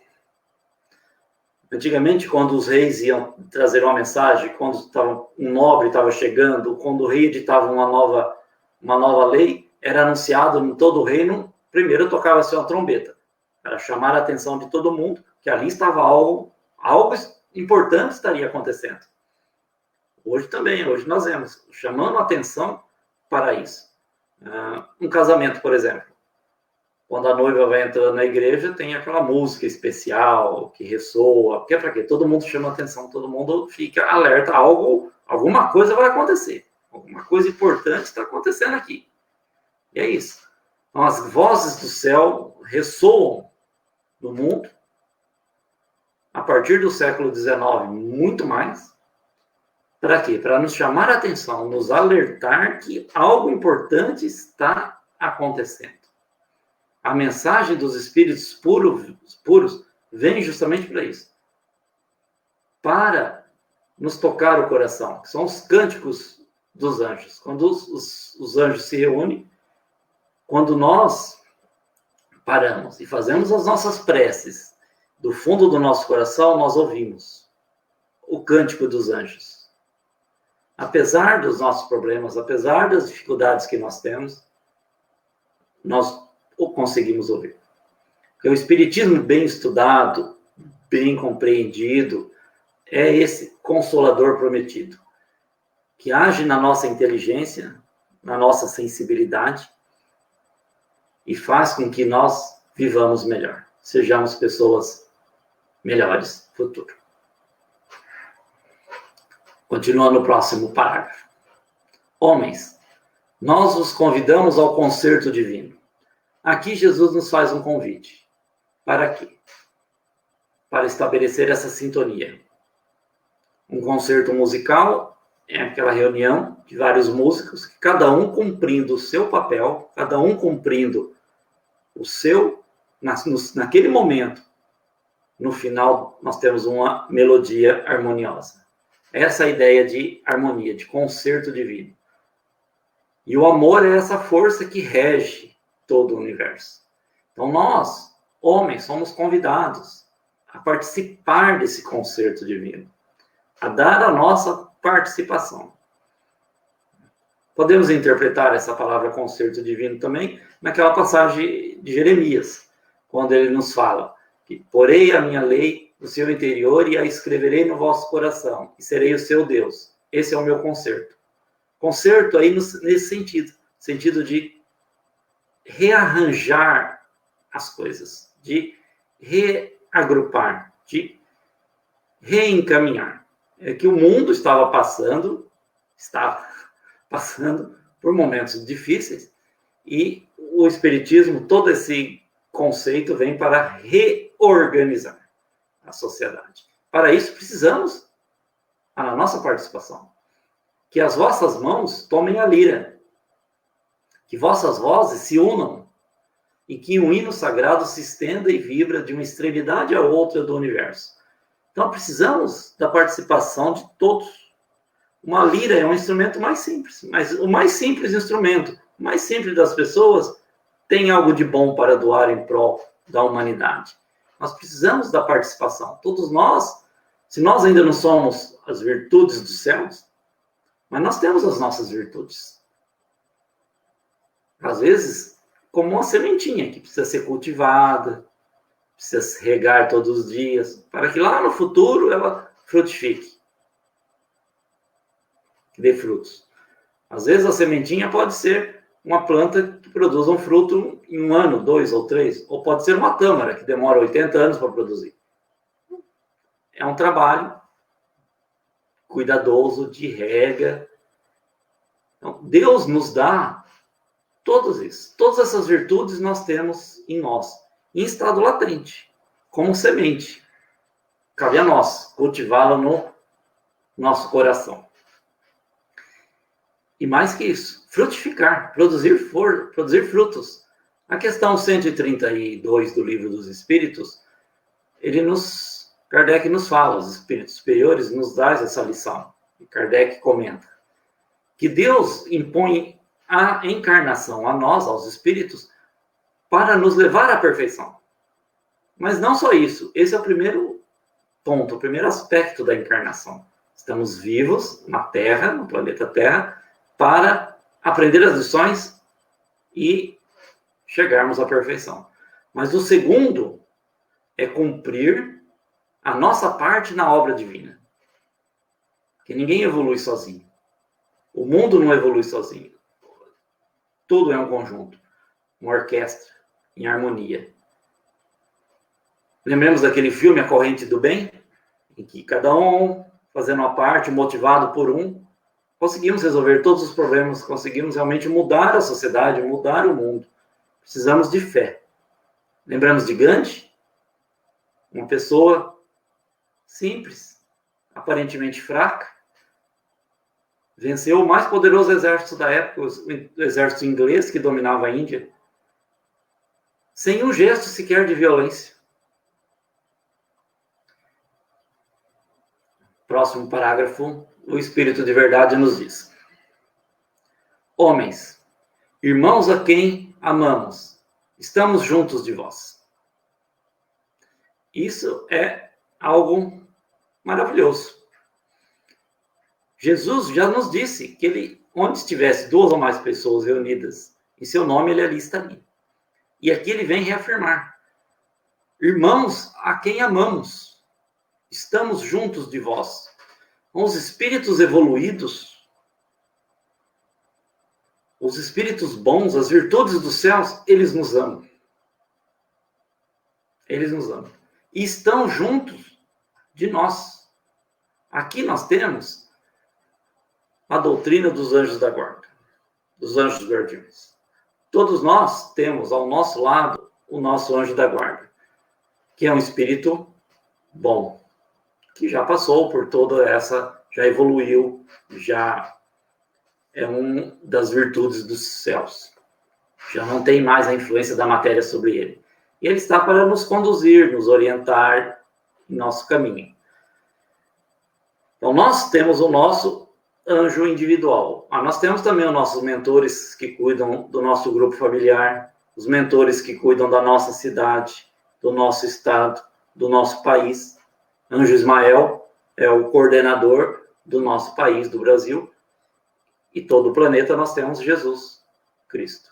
Antigamente, quando os reis iam trazer uma mensagem, quando um nobre estava chegando, quando o rei editava uma nova lei, era anunciado em todo o reino, primeiro tocava-se uma trombeta, para chamar a atenção de todo mundo, que ali estava algo importante estaria acontecendo. Hoje também, hoje nós vemos, chamando a atenção para isso. Um casamento, por exemplo. Quando a noiva vai entrando na igreja, tem aquela música especial que ressoa. Porque é para quê? Todo mundo chama atenção, todo mundo fica alerta. Alguma coisa vai acontecer. Alguma coisa importante está acontecendo aqui. E é isso. Então, as vozes do céu ressoam no mundo. A partir do século XIX, muito mais. Para quê? Para nos chamar a atenção, nos alertar que algo importante está acontecendo. A mensagem dos espíritos puros vem justamente para isso. Para nos tocar o coração, que são os cânticos dos anjos. Quando os anjos se reúnem, quando nós paramos e fazemos as nossas preces, do fundo do nosso coração, nós ouvimos o cântico dos anjos. Apesar dos nossos problemas, apesar das dificuldades que nós temos, nós o conseguimos ouvir. Porque o Espiritismo bem estudado, bem compreendido, é esse consolador prometido, que age na nossa inteligência, na nossa sensibilidade, e faz com que nós vivamos melhor, sejamos pessoas melhores no futuro. Continua no próximo parágrafo. Homens, nós os convidamos ao concerto divino. Aqui Jesus nos faz um convite. Para quê? Para estabelecer essa sintonia. Um concerto musical é aquela reunião de vários músicos, que cada um cumprindo o seu papel, cada um cumprindo o seu, naquele momento, no final nós temos uma melodia harmoniosa. Essa é a ideia de harmonia, de concerto divino. E o amor é essa força que rege todo o universo. Então nós, homens, somos convidados a participar desse concerto divino, a dar a nossa participação. Podemos interpretar essa palavra concerto divino também naquela passagem de Jeremias, quando ele nos fala que porei a minha lei no seu interior e a escreverei no vosso coração, e serei o seu Deus. Esse é o meu concerto. Concerto aí nesse sentido de rearranjar as coisas, de reagrupar, de reencaminhar. É que o mundo estava passando por momentos difíceis, e o Espiritismo, todo esse conceito vem para reorganizar a sociedade. Para isso precisamos da nossa participação. Que as vossas mãos tomem a lira, que vossas vozes se unam, e que um hino sagrado se estenda e vibra de uma extremidade à outra do universo. Então precisamos da participação de todos. Uma lira é um instrumento mais simples, mas o mais simples instrumento, o mais simples das pessoas, tem algo de bom para doar em prol da humanidade. Nós precisamos da participação. Todos nós, se nós ainda não somos as virtudes dos céus, mas nós temos as nossas virtudes. Às vezes, como uma sementinha que precisa ser cultivada, precisa se regar todos os dias, para que lá no futuro ela frutifique, que dê frutos. Às vezes a sementinha pode ser uma planta que produz um fruto em 1 ano, 2 ou 3, ou pode ser uma tâmara que demora 80 anos para produzir. É um trabalho cuidadoso, de rega. Então, Deus nos dá todos isso. Todas essas virtudes nós temos em nós, em estado latente, como semente. Cabe a nós cultivá-la no nosso coração. E mais que isso, frutificar, produzir frutos. A questão 132 do Livro dos Espíritos, Kardec nos fala, os espíritos superiores nos dão essa lição. E Kardec comenta que Deus impõe a encarnação a nós, aos espíritos, para nos levar à perfeição. Mas não só isso. Esse é o primeiro ponto, o primeiro aspecto da encarnação. Estamos vivos na Terra, no planeta Terra, para aprender as lições e chegarmos à perfeição. Mas o segundo é cumprir a nossa parte na obra divina. Que ninguém evolui sozinho. O mundo não evolui sozinho. Tudo é um conjunto, uma orquestra. em harmonia. Lembremos daquele filme A Corrente do Bem, em que cada um, fazendo uma parte, motivado por um, conseguimos resolver todos os problemas, conseguimos realmente mudar a sociedade, mudar o mundo. Precisamos de fé. Lembramos de Gandhi? Uma pessoa simples, aparentemente fraca, venceu o mais poderoso exército da época, o exército inglês que dominava a Índia, sem um gesto sequer de violência. Próximo parágrafo, o Espírito de Verdade nos diz: homens, irmãos a quem amamos, estamos juntos de vós. Isso é algo maravilhoso. Jesus já nos disse que ele, onde estivesse 2 ou mais pessoas reunidas em seu nome, ele ali estaria. E aqui ele vem reafirmar: irmãos a quem amamos, estamos juntos de vós. Com os espíritos evoluídos, os espíritos bons, as virtudes dos céus, eles nos amam. Eles nos amam. E estão juntos de nós. Aqui nós temos a doutrina dos anjos da guarda, dos anjos guardiões. Todos nós temos ao nosso lado o nosso anjo da guarda, que é um espírito bom, que já passou por toda essa, já evoluiu, já é uma das virtudes dos céus. Já não tem mais a influência da matéria sobre ele. E ele está para nos conduzir, nos orientar em nosso caminho. Então, nós temos o nosso anjo individual. Nós temos também os nossos mentores que cuidam do nosso grupo familiar, os mentores que cuidam da nossa cidade, do nosso estado, do nosso país. Anjo Ismael é o coordenador do nosso país, do Brasil, e todo o planeta nós temos Jesus Cristo.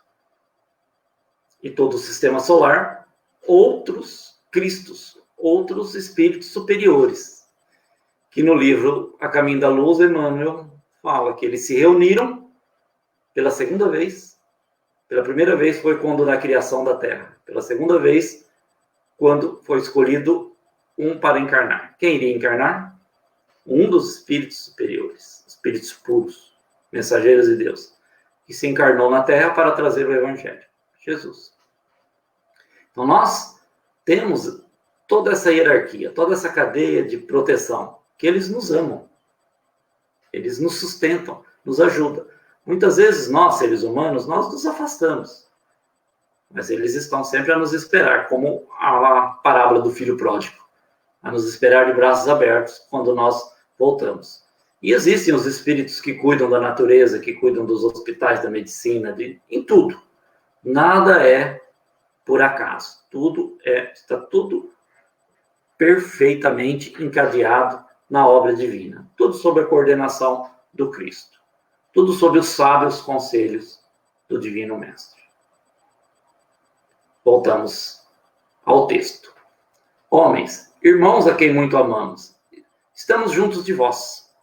E todo o sistema solar, outros Cristos, outros espíritos superiores, que no livro A Caminho da Luz, Emmanuel fala que eles se reuniram pela segunda vez. Pela primeira vez foi quando na criação da Terra. Pela segunda vez, quando foi escolhido um para encarnar. Quem iria encarnar? Um dos espíritos superiores, espíritos puros, mensageiros de Deus, que se encarnou na Terra para trazer o Evangelho. Jesus. Então nós temos toda essa hierarquia, toda essa cadeia de proteção, que eles nos amam. Eles nos sustentam, nos ajudam. Muitas vezes nós, seres humanos, nós nos afastamos. Mas eles estão sempre a nos esperar, como a parábola do filho pródigo. A nos esperar de braços abertos quando nós voltamos. E existem os espíritos que cuidam da natureza, que cuidam dos hospitais, da medicina, em tudo. Nada é por acaso. Está tudo perfeitamente encadeado na obra divina. Tudo sob a coordenação do Cristo. Tudo sob os sábios conselhos do Divino Mestre. Voltamos ao texto. Homens, irmãos a quem muito amamos, estamos juntos de vós.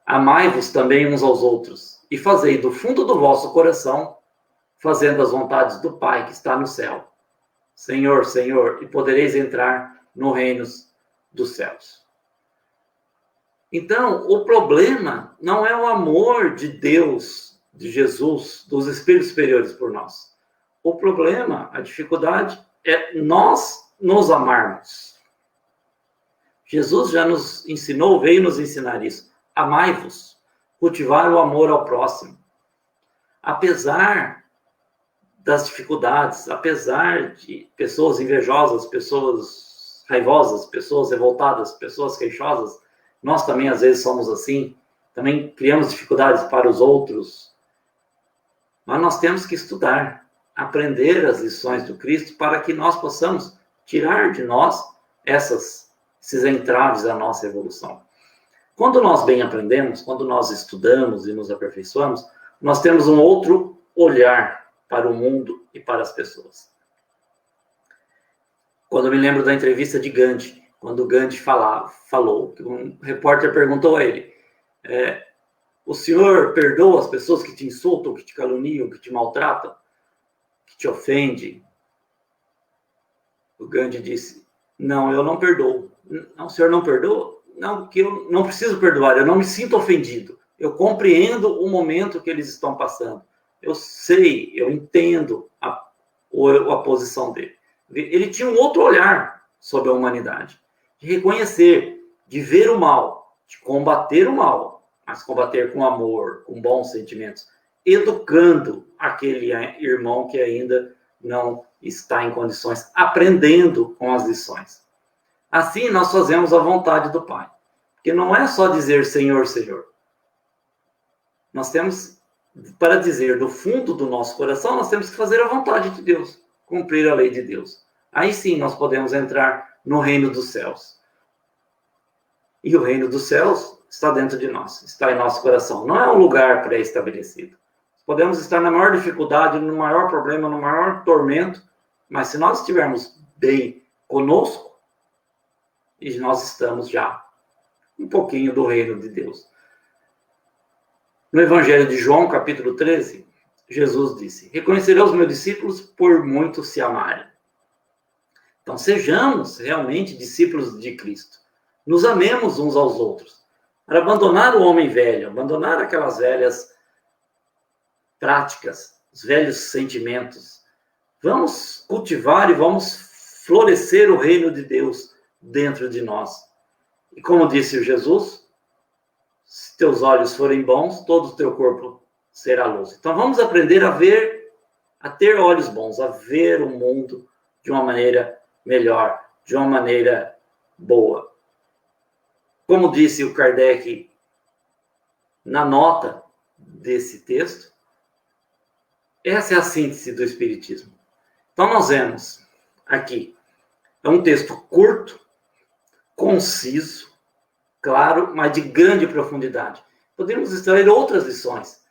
Amai-vos também uns aos outros, e fazei do fundo do vosso coração, fazendo as vontades do Pai que está no céu. Senhor, Senhor, e podereis entrar no reino dos céus. Então, o problema não é o amor de Deus, de Jesus, dos espíritos superiores por nós. O problema, a dificuldade, é nós nos amarmos. Jesus já nos ensinou, veio nos ensinar isso. Amai-vos, cultivar o amor ao próximo. Apesar das dificuldades, apesar de pessoas invejosas, pessoas raivosas, pessoas revoltadas, pessoas queixosas, nós também às vezes somos assim, também criamos dificuldades para os outros. Mas nós temos que estudar, aprender as lições do Cristo para que nós possamos tirar de nós esses entraves da nossa evolução. Quando nós bem aprendemos, quando nós estudamos e nos aperfeiçoamos, nós temos um outro olhar para o mundo e para as pessoas. Quando eu me lembro da entrevista de Gandhi, quando Gandhi falou, que um repórter perguntou a ele, o senhor perdoa as pessoas que te insultam, que te caluniam, que te maltratam, que te ofendem? O Gandhi disse: não, eu não perdoo. Não, o senhor não perdoa? Não, que eu não preciso perdoar, eu não me sinto ofendido. Eu compreendo o momento que eles estão passando. Eu sei, eu entendo a posição dele. Ele tinha um outro olhar sobre a humanidade, de reconhecer, de ver o mal, de combater o mal, mas combater com amor, com bons sentimentos, educando aquele irmão que ainda não está em condições, aprendendo com as lições. Assim nós fazemos a vontade do Pai. Porque não é só dizer Senhor, Senhor. Nós temos, para dizer do fundo do nosso coração, nós temos que fazer a vontade de Deus, cumprir a lei de Deus. Aí sim nós podemos entrar no reino dos céus. E o reino dos céus está dentro de nós, está em nosso coração. Não é um lugar pré-estabelecido. Podemos estar na maior dificuldade, no maior problema, no maior tormento, mas se nós estivermos bem conosco, e nós estamos já um pouquinho do reino de Deus. No Evangelho de João, capítulo 13, Jesus disse: reconhecerei os meus discípulos por muito se amarem. Então, sejamos realmente discípulos de Cristo. Nos amemos uns aos outros. Para abandonar o homem velho, abandonar aquelas velhas práticas, os velhos sentimentos. Vamos cultivar e vamos florescer o reino de Deus dentro de nós. E como disse Jesus, se teus olhos forem bons, todo o teu corpo será luz. Então vamos aprender a ver, a ter olhos bons, a ver o mundo de uma maneira melhor, de uma maneira boa. Como disse o Kardec na nota desse texto, essa é a síntese do Espiritismo. Então nós vemos aqui, é um texto curto, conciso, claro, mas de grande profundidade. Podemos extrair outras lições.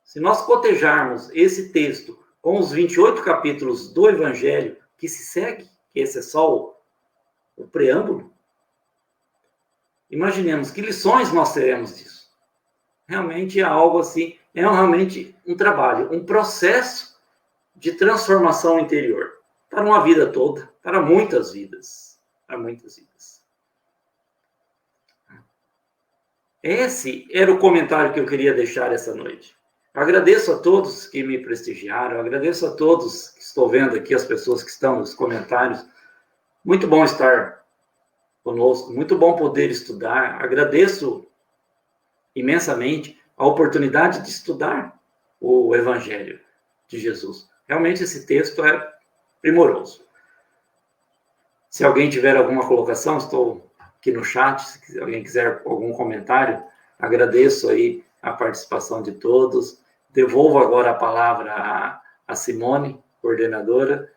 Se nós cotejarmos esse texto com os 28 capítulos do Evangelho que se segue, que esse é só o preâmbulo, imaginemos que lições nós teremos disso. Realmente é algo assim, é realmente um trabalho, um processo de transformação interior para uma vida toda, para muitas vidas, para muitas vidas. Esse era o comentário que eu queria deixar essa noite. Eu agradeço a todos que me prestigiaram, eu agradeço a todos que estou vendo aqui, as pessoas que estão nos comentários. Muito bom estar conosco, muito bom poder estudar. Agradeço imensamente a oportunidade de estudar o Evangelho de Jesus. Realmente esse texto é primoroso. Se alguém tiver alguma colocação, estou aqui no chat, se alguém quiser algum comentário, agradeço aí a participação de todos. Devolvo agora a palavra a Simone, coordenadora,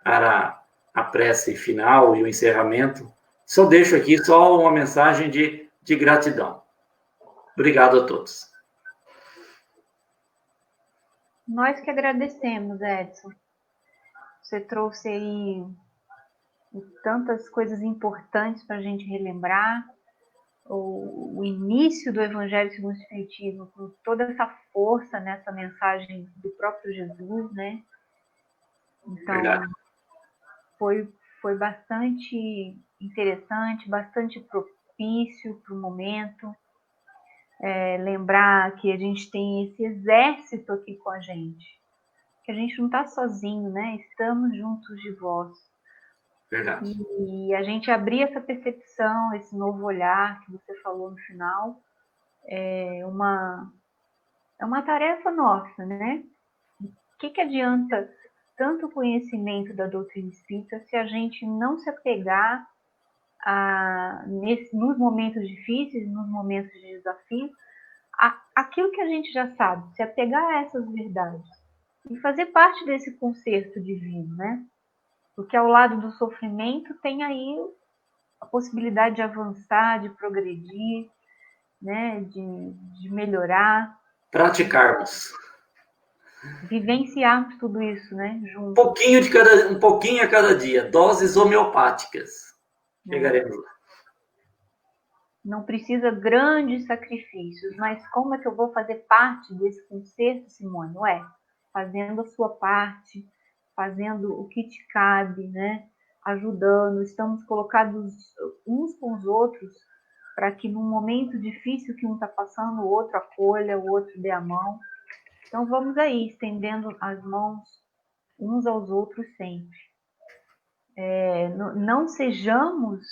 para a prece final e o encerramento. Só deixo aqui só uma mensagem de gratidão. Obrigado a todos. Nós que agradecemos, Edson. Você trouxe aí tantas coisas importantes para a gente relembrar. O início do Evangelho segundo o Espiritismo, com toda essa força nessa mensagem do próprio Jesus, né? Então, foi bastante interessante, bastante propício para o momento. Lembrar que a gente tem esse exército aqui com a gente, que a gente não está sozinho, né? Estamos juntos de vós. Verdade. E a gente abrir essa percepção, esse novo olhar que você falou no final, é uma tarefa nossa, né? O que adianta tanto conhecimento da doutrina espírita se a gente não se apegar nos momentos difíceis, nos momentos de desafio, aquilo que a gente já sabe, se apegar a essas verdades e fazer parte desse concerto divino, né? Porque ao lado do sofrimento tem aí a possibilidade de avançar, de progredir, né? De melhorar. Praticarmos. Vivenciarmos tudo isso, né? Junto. Um pouquinho a cada dia. Doses homeopáticas. Chegaremos lá. Não precisa grandes sacrifícios, mas como é que eu vou fazer parte desse concerto, Simone? Fazendo a sua parte, fazendo o que te cabe, né? Ajudando, estamos colocados uns com os outros para que num momento difícil que um está passando, o outro acolha, o outro dê a mão. Então vamos aí, estendendo as mãos uns aos outros sempre. Não sejamos,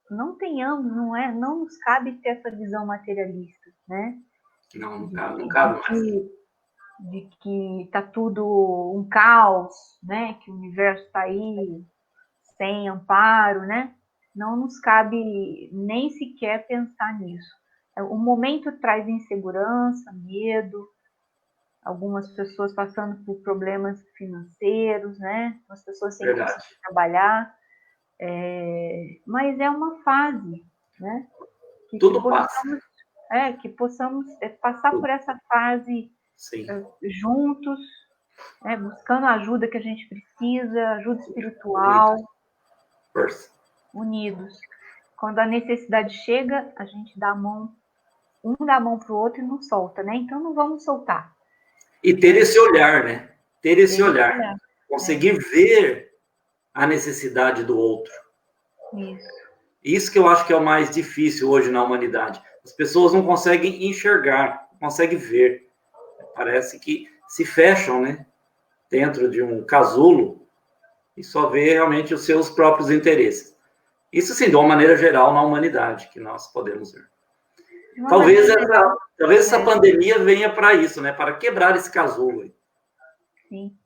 não tenhamos, não nos cabe ter essa visão materialista, né? Não cabe mais. De que está tudo um caos, né? Que o universo está aí sem amparo, né? Não nos cabe nem sequer pensar nisso. O momento traz insegurança, medo, algumas pessoas passando por problemas financeiros, né? As pessoas sem conseguir trabalhar, mas é uma fase, né? Tudo passa. Que possamos passar por essa fase juntos, buscando a ajuda que a gente precisa, ajuda espiritual, unidos. Quando a necessidade chega, a gente dá a mão, um dá a mão para o outro e não solta, né? Então não vamos soltar. E ter esse olhar, né? Ter esse olhar. Conseguir ver a necessidade do outro. Isso que eu acho que é o mais difícil hoje na humanidade. As pessoas não conseguem enxergar, não conseguem ver. Parece que se fecham, né? Dentro de um casulo e só vê realmente os seus próprios interesses. Isso, sim, de uma maneira geral na humanidade, que nós podemos ver. Talvez essa pandemia venha para isso, né? Para quebrar esse casulo aí. Sim.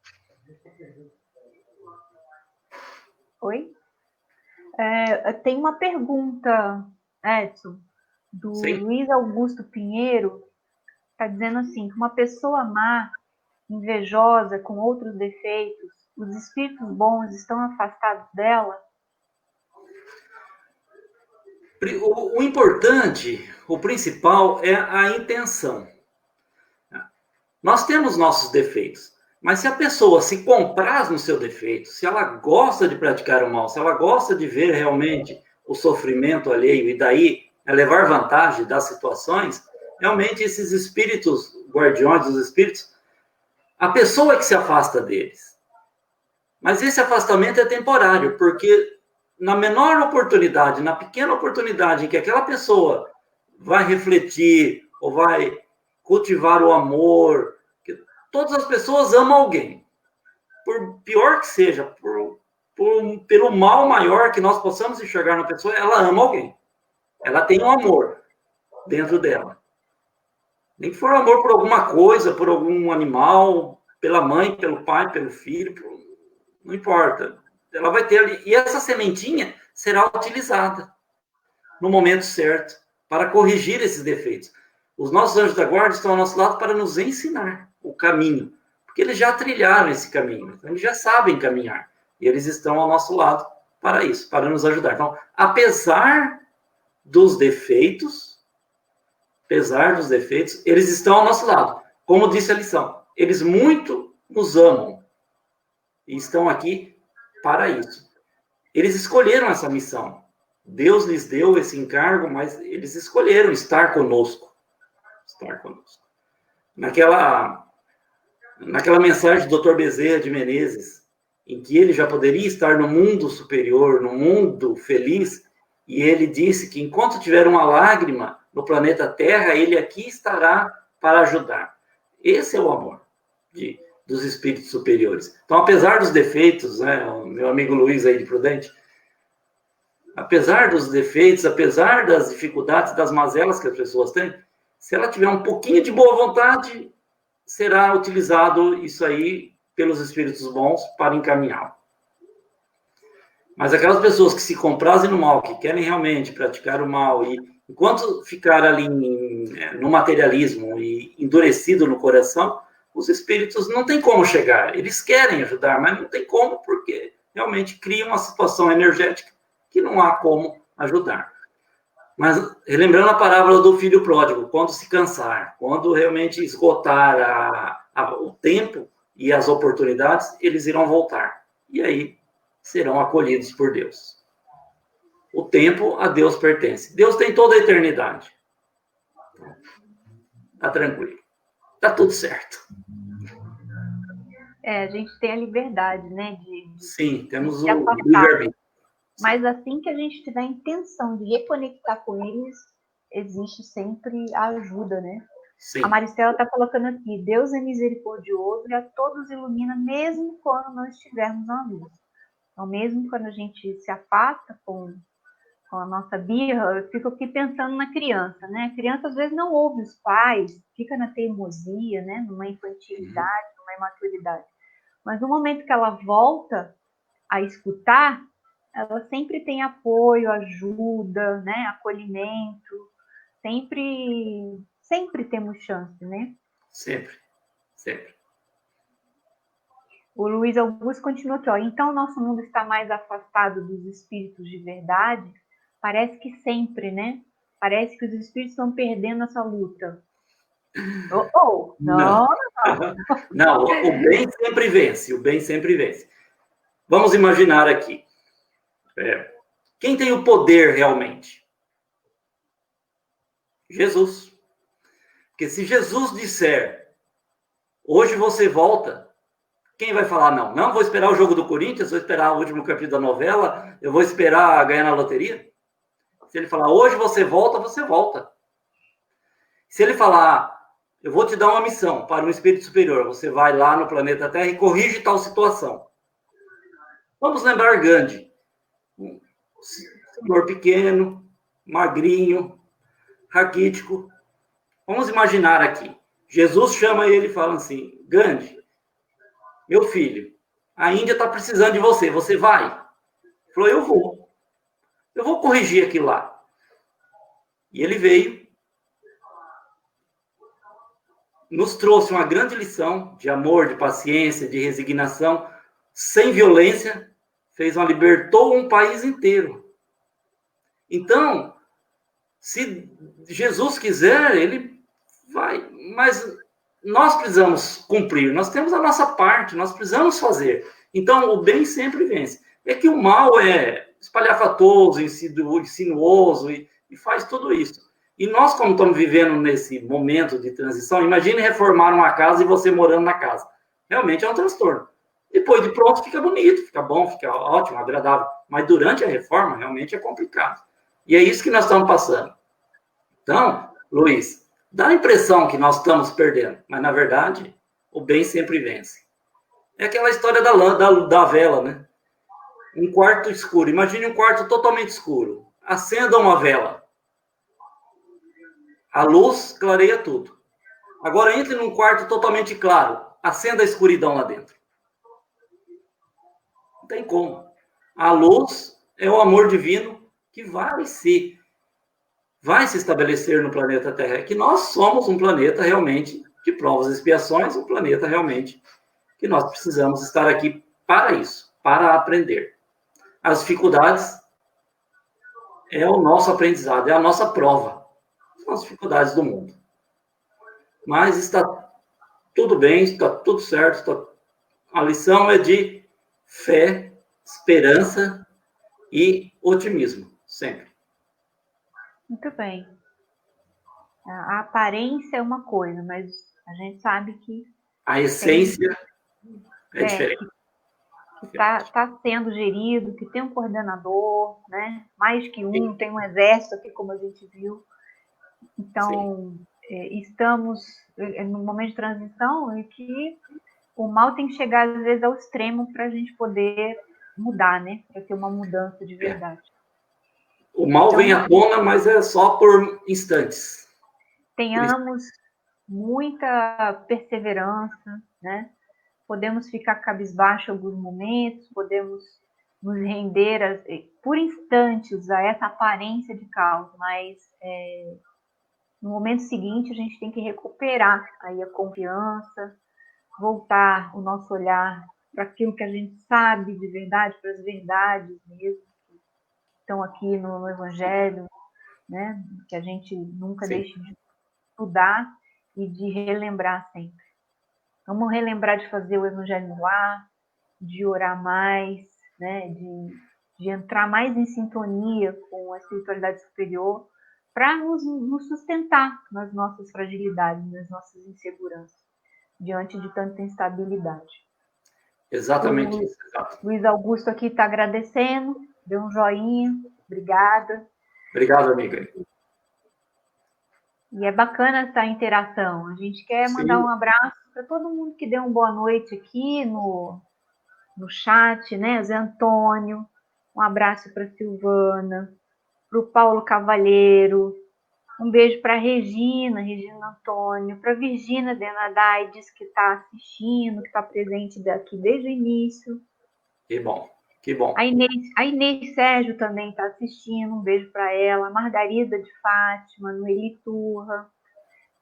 Oi? Tem uma pergunta, Edson, do Luiz Augusto Pinheiro, está dizendo assim, que uma pessoa má, invejosa, com outros defeitos, os espíritos bons estão afastados dela? O importante, o principal é a intenção. Nós temos nossos defeitos, mas se a pessoa se compraz no seu defeito, se ela gosta de praticar o mal, se ela gosta de ver realmente o sofrimento alheio e daí levar vantagem das situações, realmente esses espíritos, guardiões dos espíritos, a pessoa é que se afasta deles. Mas esse afastamento é temporário, porque na menor oportunidade, na pequena oportunidade em que aquela pessoa vai refletir ou vai cultivar o amor, que todas as pessoas amam alguém, por pior que seja, pelo mal maior que nós possamos enxergar na pessoa, ela ama alguém. Ela tem um amor dentro dela. Nem que for amor por alguma coisa, por algum animal, pela mãe, pelo pai, pelo filho, não importa. Ela vai ter ali, e essa sementinha será utilizada no momento certo para corrigir esses defeitos. Os nossos anjos da guarda estão ao nosso lado para nos ensinar o caminho, porque eles já trilharam esse caminho, então eles já sabem caminhar, e eles estão ao nosso lado para isso, para nos ajudar. Então, apesar dos defeitos, eles estão ao nosso lado. Como disse a lição, eles muito nos amam e estão aqui para isso. Eles escolheram essa missão. Deus lhes deu esse encargo, mas eles escolheram estar conosco. Naquela mensagem do Dr. Bezerra de Menezes, em que ele já poderia estar no mundo superior, no mundo feliz, e ele disse que enquanto tiver uma lágrima no planeta Terra, ele aqui estará para ajudar. Esse é o amor dos espíritos superiores. Então, apesar dos defeitos, né, o meu amigo Luiz aí de Prudente, apesar dos defeitos, apesar das dificuldades, das mazelas que as pessoas têm, se ela tiver um pouquinho de boa vontade, será utilizado isso aí pelos espíritos bons para encaminhá-lo. Mas aquelas pessoas que se comprazem no mal, que querem realmente praticar o mal, e enquanto ficar ali no materialismo e endurecido no coração, os espíritos não tem como chegar. Eles querem ajudar, mas não tem como, porque realmente cria uma situação energética que não há como ajudar. Mas, relembrando a parábola do filho pródigo, quando se cansar, quando realmente esgotar o tempo e as oportunidades, eles irão voltar. E aí serão acolhidos por Deus. O tempo a Deus pertence. Deus tem toda a eternidade. Está tranquilo. Está tudo certo. A gente tem a liberdade, né, Sim, temos de o afastar. livre-arbítrio. Mas assim que a gente tiver a intenção de reconectar com eles, existe sempre a ajuda, né? A Sim, Maristela está colocando aqui, Deus é misericordioso e a todos ilumina, mesmo quando não estivermos na luz. Então, mesmo quando a gente se afasta com a nossa birra, eu fico aqui pensando na criança, né? A criança às vezes não ouve os pais, fica na teimosia, né? Numa infantilidade, numa imaturidade. Mas no momento que ela volta a escutar, ela sempre tem apoio, ajuda, né? Acolhimento, sempre temos chance, né? sempre, sempre. O Luiz Augusto continua aqui, ó. Então, o nosso mundo está mais afastado dos espíritos de verdade? Parece que sempre, né? Parece que os espíritos estão perdendo essa luta. Não, Não. não, o bem sempre vence, o bem sempre vence. Vamos imaginar aqui. Quem tem o poder realmente? Jesus. Porque se Jesus disser, hoje você volta, quem vai falar não? Não, vou esperar o jogo do Corinthians, vou esperar o último capítulo da novela, eu vou esperar ganhar na loteria? Se ele falar, hoje você volta, você volta. Se ele falar, eu vou te dar uma missão para um espírito superior, você vai lá no planeta Terra e corrige tal situação. Vamos lembrar Gandhi. Um senhor pequeno, magrinho, raquítico. Vamos imaginar aqui. Jesus chama ele e fala assim, Gandhi, meu filho, a Índia está precisando de você, você vai? Ele falou, eu vou corrigir aquilo lá. E ele veio, nos trouxe uma grande lição de amor, de paciência, de resignação, sem violência, libertou um país inteiro. Então, se Jesus quiser, ele vai, mas nós precisamos cumprir, nós temos a nossa parte, nós precisamos fazer. Então, o bem sempre vence. É que o mal é espalhafatoso, insinuoso e faz tudo isso. E nós, como estamos vivendo nesse momento de transição, imagine reformar uma casa e você morando na casa. Realmente é um transtorno. Depois de pronto, fica bonito, fica bom, fica ótimo, agradável. Mas durante a reforma, realmente é complicado. E é isso que nós estamos passando. Então, Luiz, dá a impressão que nós estamos perdendo, mas na verdade, o bem sempre vence. É aquela história da vela, né? Um quarto escuro. Imagine um quarto totalmente escuro. Acenda uma vela. A luz clareia tudo. Agora entre num quarto totalmente claro. Acenda a escuridão lá dentro. Não tem como. A luz é o amor divino que vai se estabelecer no planeta Terra. É que nós somos um planeta realmente de provas e expiações, um planeta realmente que nós precisamos estar aqui para isso, para aprender. As dificuldades é o nosso aprendizado, é a nossa prova. São as dificuldades do mundo. Mas está tudo bem, está tudo certo. A lição é de fé, esperança e otimismo, sempre. Muito bem. A aparência é uma coisa, mas a gente sabe que A essência é diferente. Que está sendo gerido, que tem um coordenador, né? Mais que um, tem um exército aqui, como a gente viu. Então, estamos num momento de transição em que o mal tem que chegar, às vezes, ao extremo para a gente poder mudar, né? Para ter uma mudança de verdade. O mal então, vem à tona, mas é só por instantes. Tenhamos muita perseverança, né? Podemos ficar cabisbaixo em alguns momentos, podemos nos render por instantes a essa aparência de caos, mas no momento seguinte a gente tem que recuperar aí a confiança, voltar o nosso olhar para aquilo que a gente sabe de verdade, para as verdades mesmo, que estão aqui no Evangelho, né? Que a gente nunca deixe de estudar e de relembrar sempre. Vamos relembrar de fazer o Evangelho no lar, de orar mais, né? de entrar mais em sintonia com a espiritualidade superior, para nos sustentar nas nossas fragilidades, nas nossas inseguranças, diante de tanta instabilidade. Exatamente O isso. Exato. Luiz Augusto aqui está agradecendo, deu um joinha, obrigada. Obrigado, amiga. E é bacana essa interação. A gente quer mandar um abraço para todo mundo que deu uma boa noite aqui no chat, né? Zé Antônio, um abraço para Silvana, para o Paulo Cavalheiro, um beijo para Regina Antônio, para Virgínia Denadaides, que está assistindo, que está presente aqui desde o início. Que bom, que bom. A Inês Sérgio também está assistindo, um beijo para ela. A Margarida de Fátima, Noeli Turra.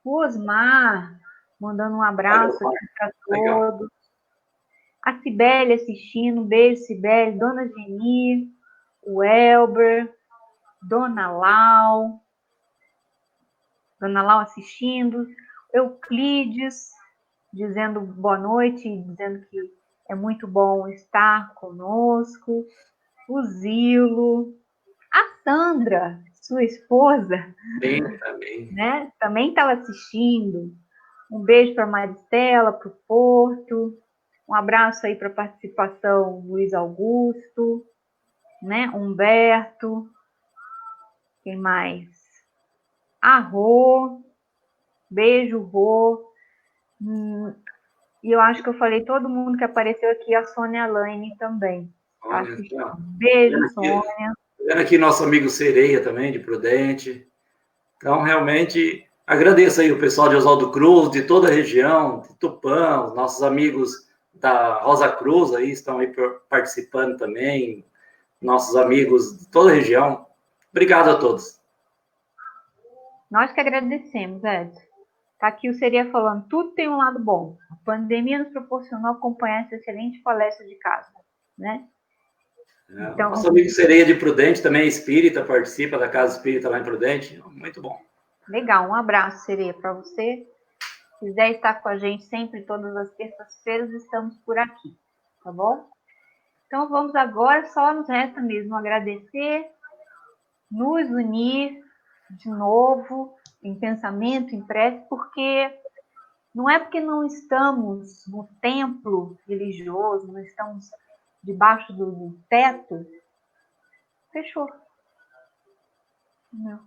O Osmar, mandando um abraço aqui para todos. A Cibele assistindo, um beijo, Cibele. Dona Geni, o Elber, Dona Lau assistindo. Euclides, dizendo boa noite, dizendo que é muito bom estar conosco. O Zilo, a Sandra, sua esposa, Também. né? Também estava assistindo. Um beijo para Maristela, para o Porto. Um abraço aí para a participação Luiz Augusto, né? Humberto. Quem mais? A Rô. Beijo, Rô. E eu acho que eu falei todo mundo que apareceu aqui, a Sônia Laine também. Tá assistindo. Beijo, Sônia. Vendo aqui nosso amigo Sereia também, de Prudente. Então, realmente, agradeço aí o pessoal de Oswaldo Cruz, de toda a região, de Tupã, os nossos amigos da Rosa Cruz aí estão aí participando também, nossos amigos de toda a região. Obrigado a todos. Nós que agradecemos, Edson. Está aqui o Seria falando, tudo tem um lado bom. A pandemia nos proporcionou acompanhar essa excelente palestra de casa, né? Então, nosso amigo Sereia de Prudente também é espírita, participa da Casa Espírita lá em Prudente. Muito bom. Legal, um abraço, Sereia, para você. Se quiser estar com a gente sempre, todas as terças-feiras, estamos por aqui, tá bom? Então, vamos agora, só nos resta mesmo agradecer, nos unir de novo, em pensamento, em prece, porque não é porque não estamos no templo religioso, não estamos debaixo do teto, fechou. Não.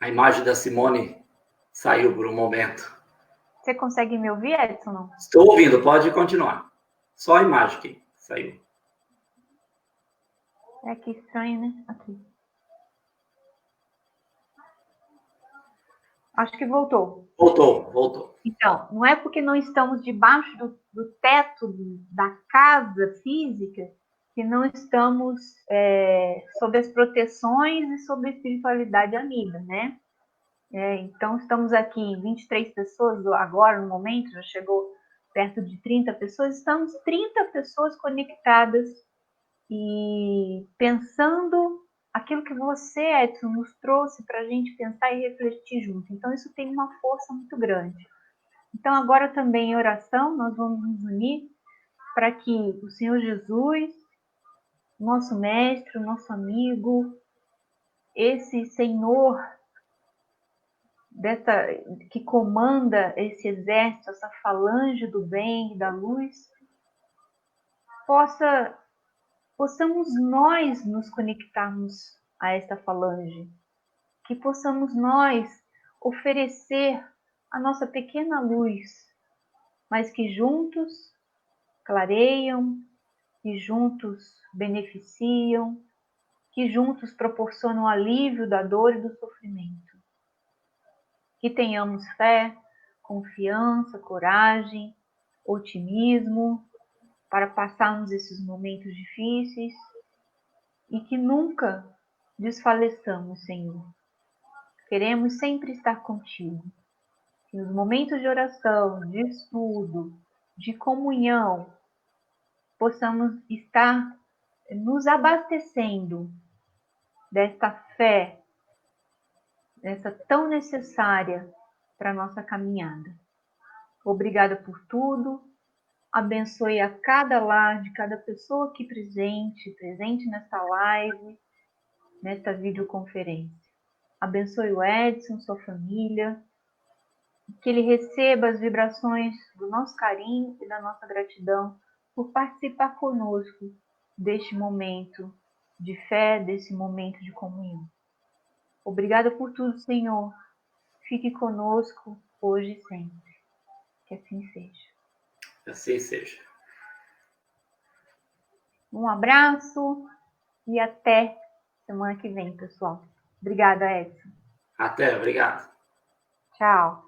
A imagem da Simone saiu por um momento. Você consegue me ouvir, Edson? Não? Estou ouvindo, pode continuar. Só a imagem que saiu. É que estranho, né? Aqui. Acho que voltou. Voltou. Então, não é porque não estamos debaixo do teto da casa física que não estamos sob as proteções e sob a espiritualidade amiga, né? Então, estamos aqui em 23 pessoas agora, no momento, já chegou perto de 30 pessoas, estamos 30 pessoas conectadas e pensando aquilo que você, Edson, nos trouxe para a gente pensar e refletir junto. Então, isso tem uma força muito grande. Então, agora também em oração, nós vamos nos unir para que o Senhor Jesus, nosso mestre, nosso amigo, esse Senhor que comanda esse exército, essa falange do bem e da luz, possamos nós nos conectarmos a esta falange, que possamos nós oferecer a nossa pequena luz, mas que juntos clareiam, que juntos beneficiam, que juntos proporcionam o alívio da dor e do sofrimento. Que tenhamos fé, confiança, coragem, otimismo para passarmos esses momentos difíceis e que nunca desfaleçamos, Senhor. Queremos sempre estar contigo. Que nos momentos de oração, de estudo, de comunhão, possamos estar nos abastecendo desta fé, dessa tão necessária para a nossa caminhada. Obrigada por tudo. Abençoe a cada lar de cada pessoa aqui presente nesta live, nesta videoconferência. Abençoe o Edson, sua família. Que Ele receba as vibrações do nosso carinho e da nossa gratidão por participar conosco deste momento de fé, desse momento de comunhão. Obrigada por tudo, Senhor. Fique conosco hoje e sempre. Que assim seja. Assim seja. Um abraço e até semana que vem, pessoal. Obrigada, Edson. Até, obrigado. Tchau.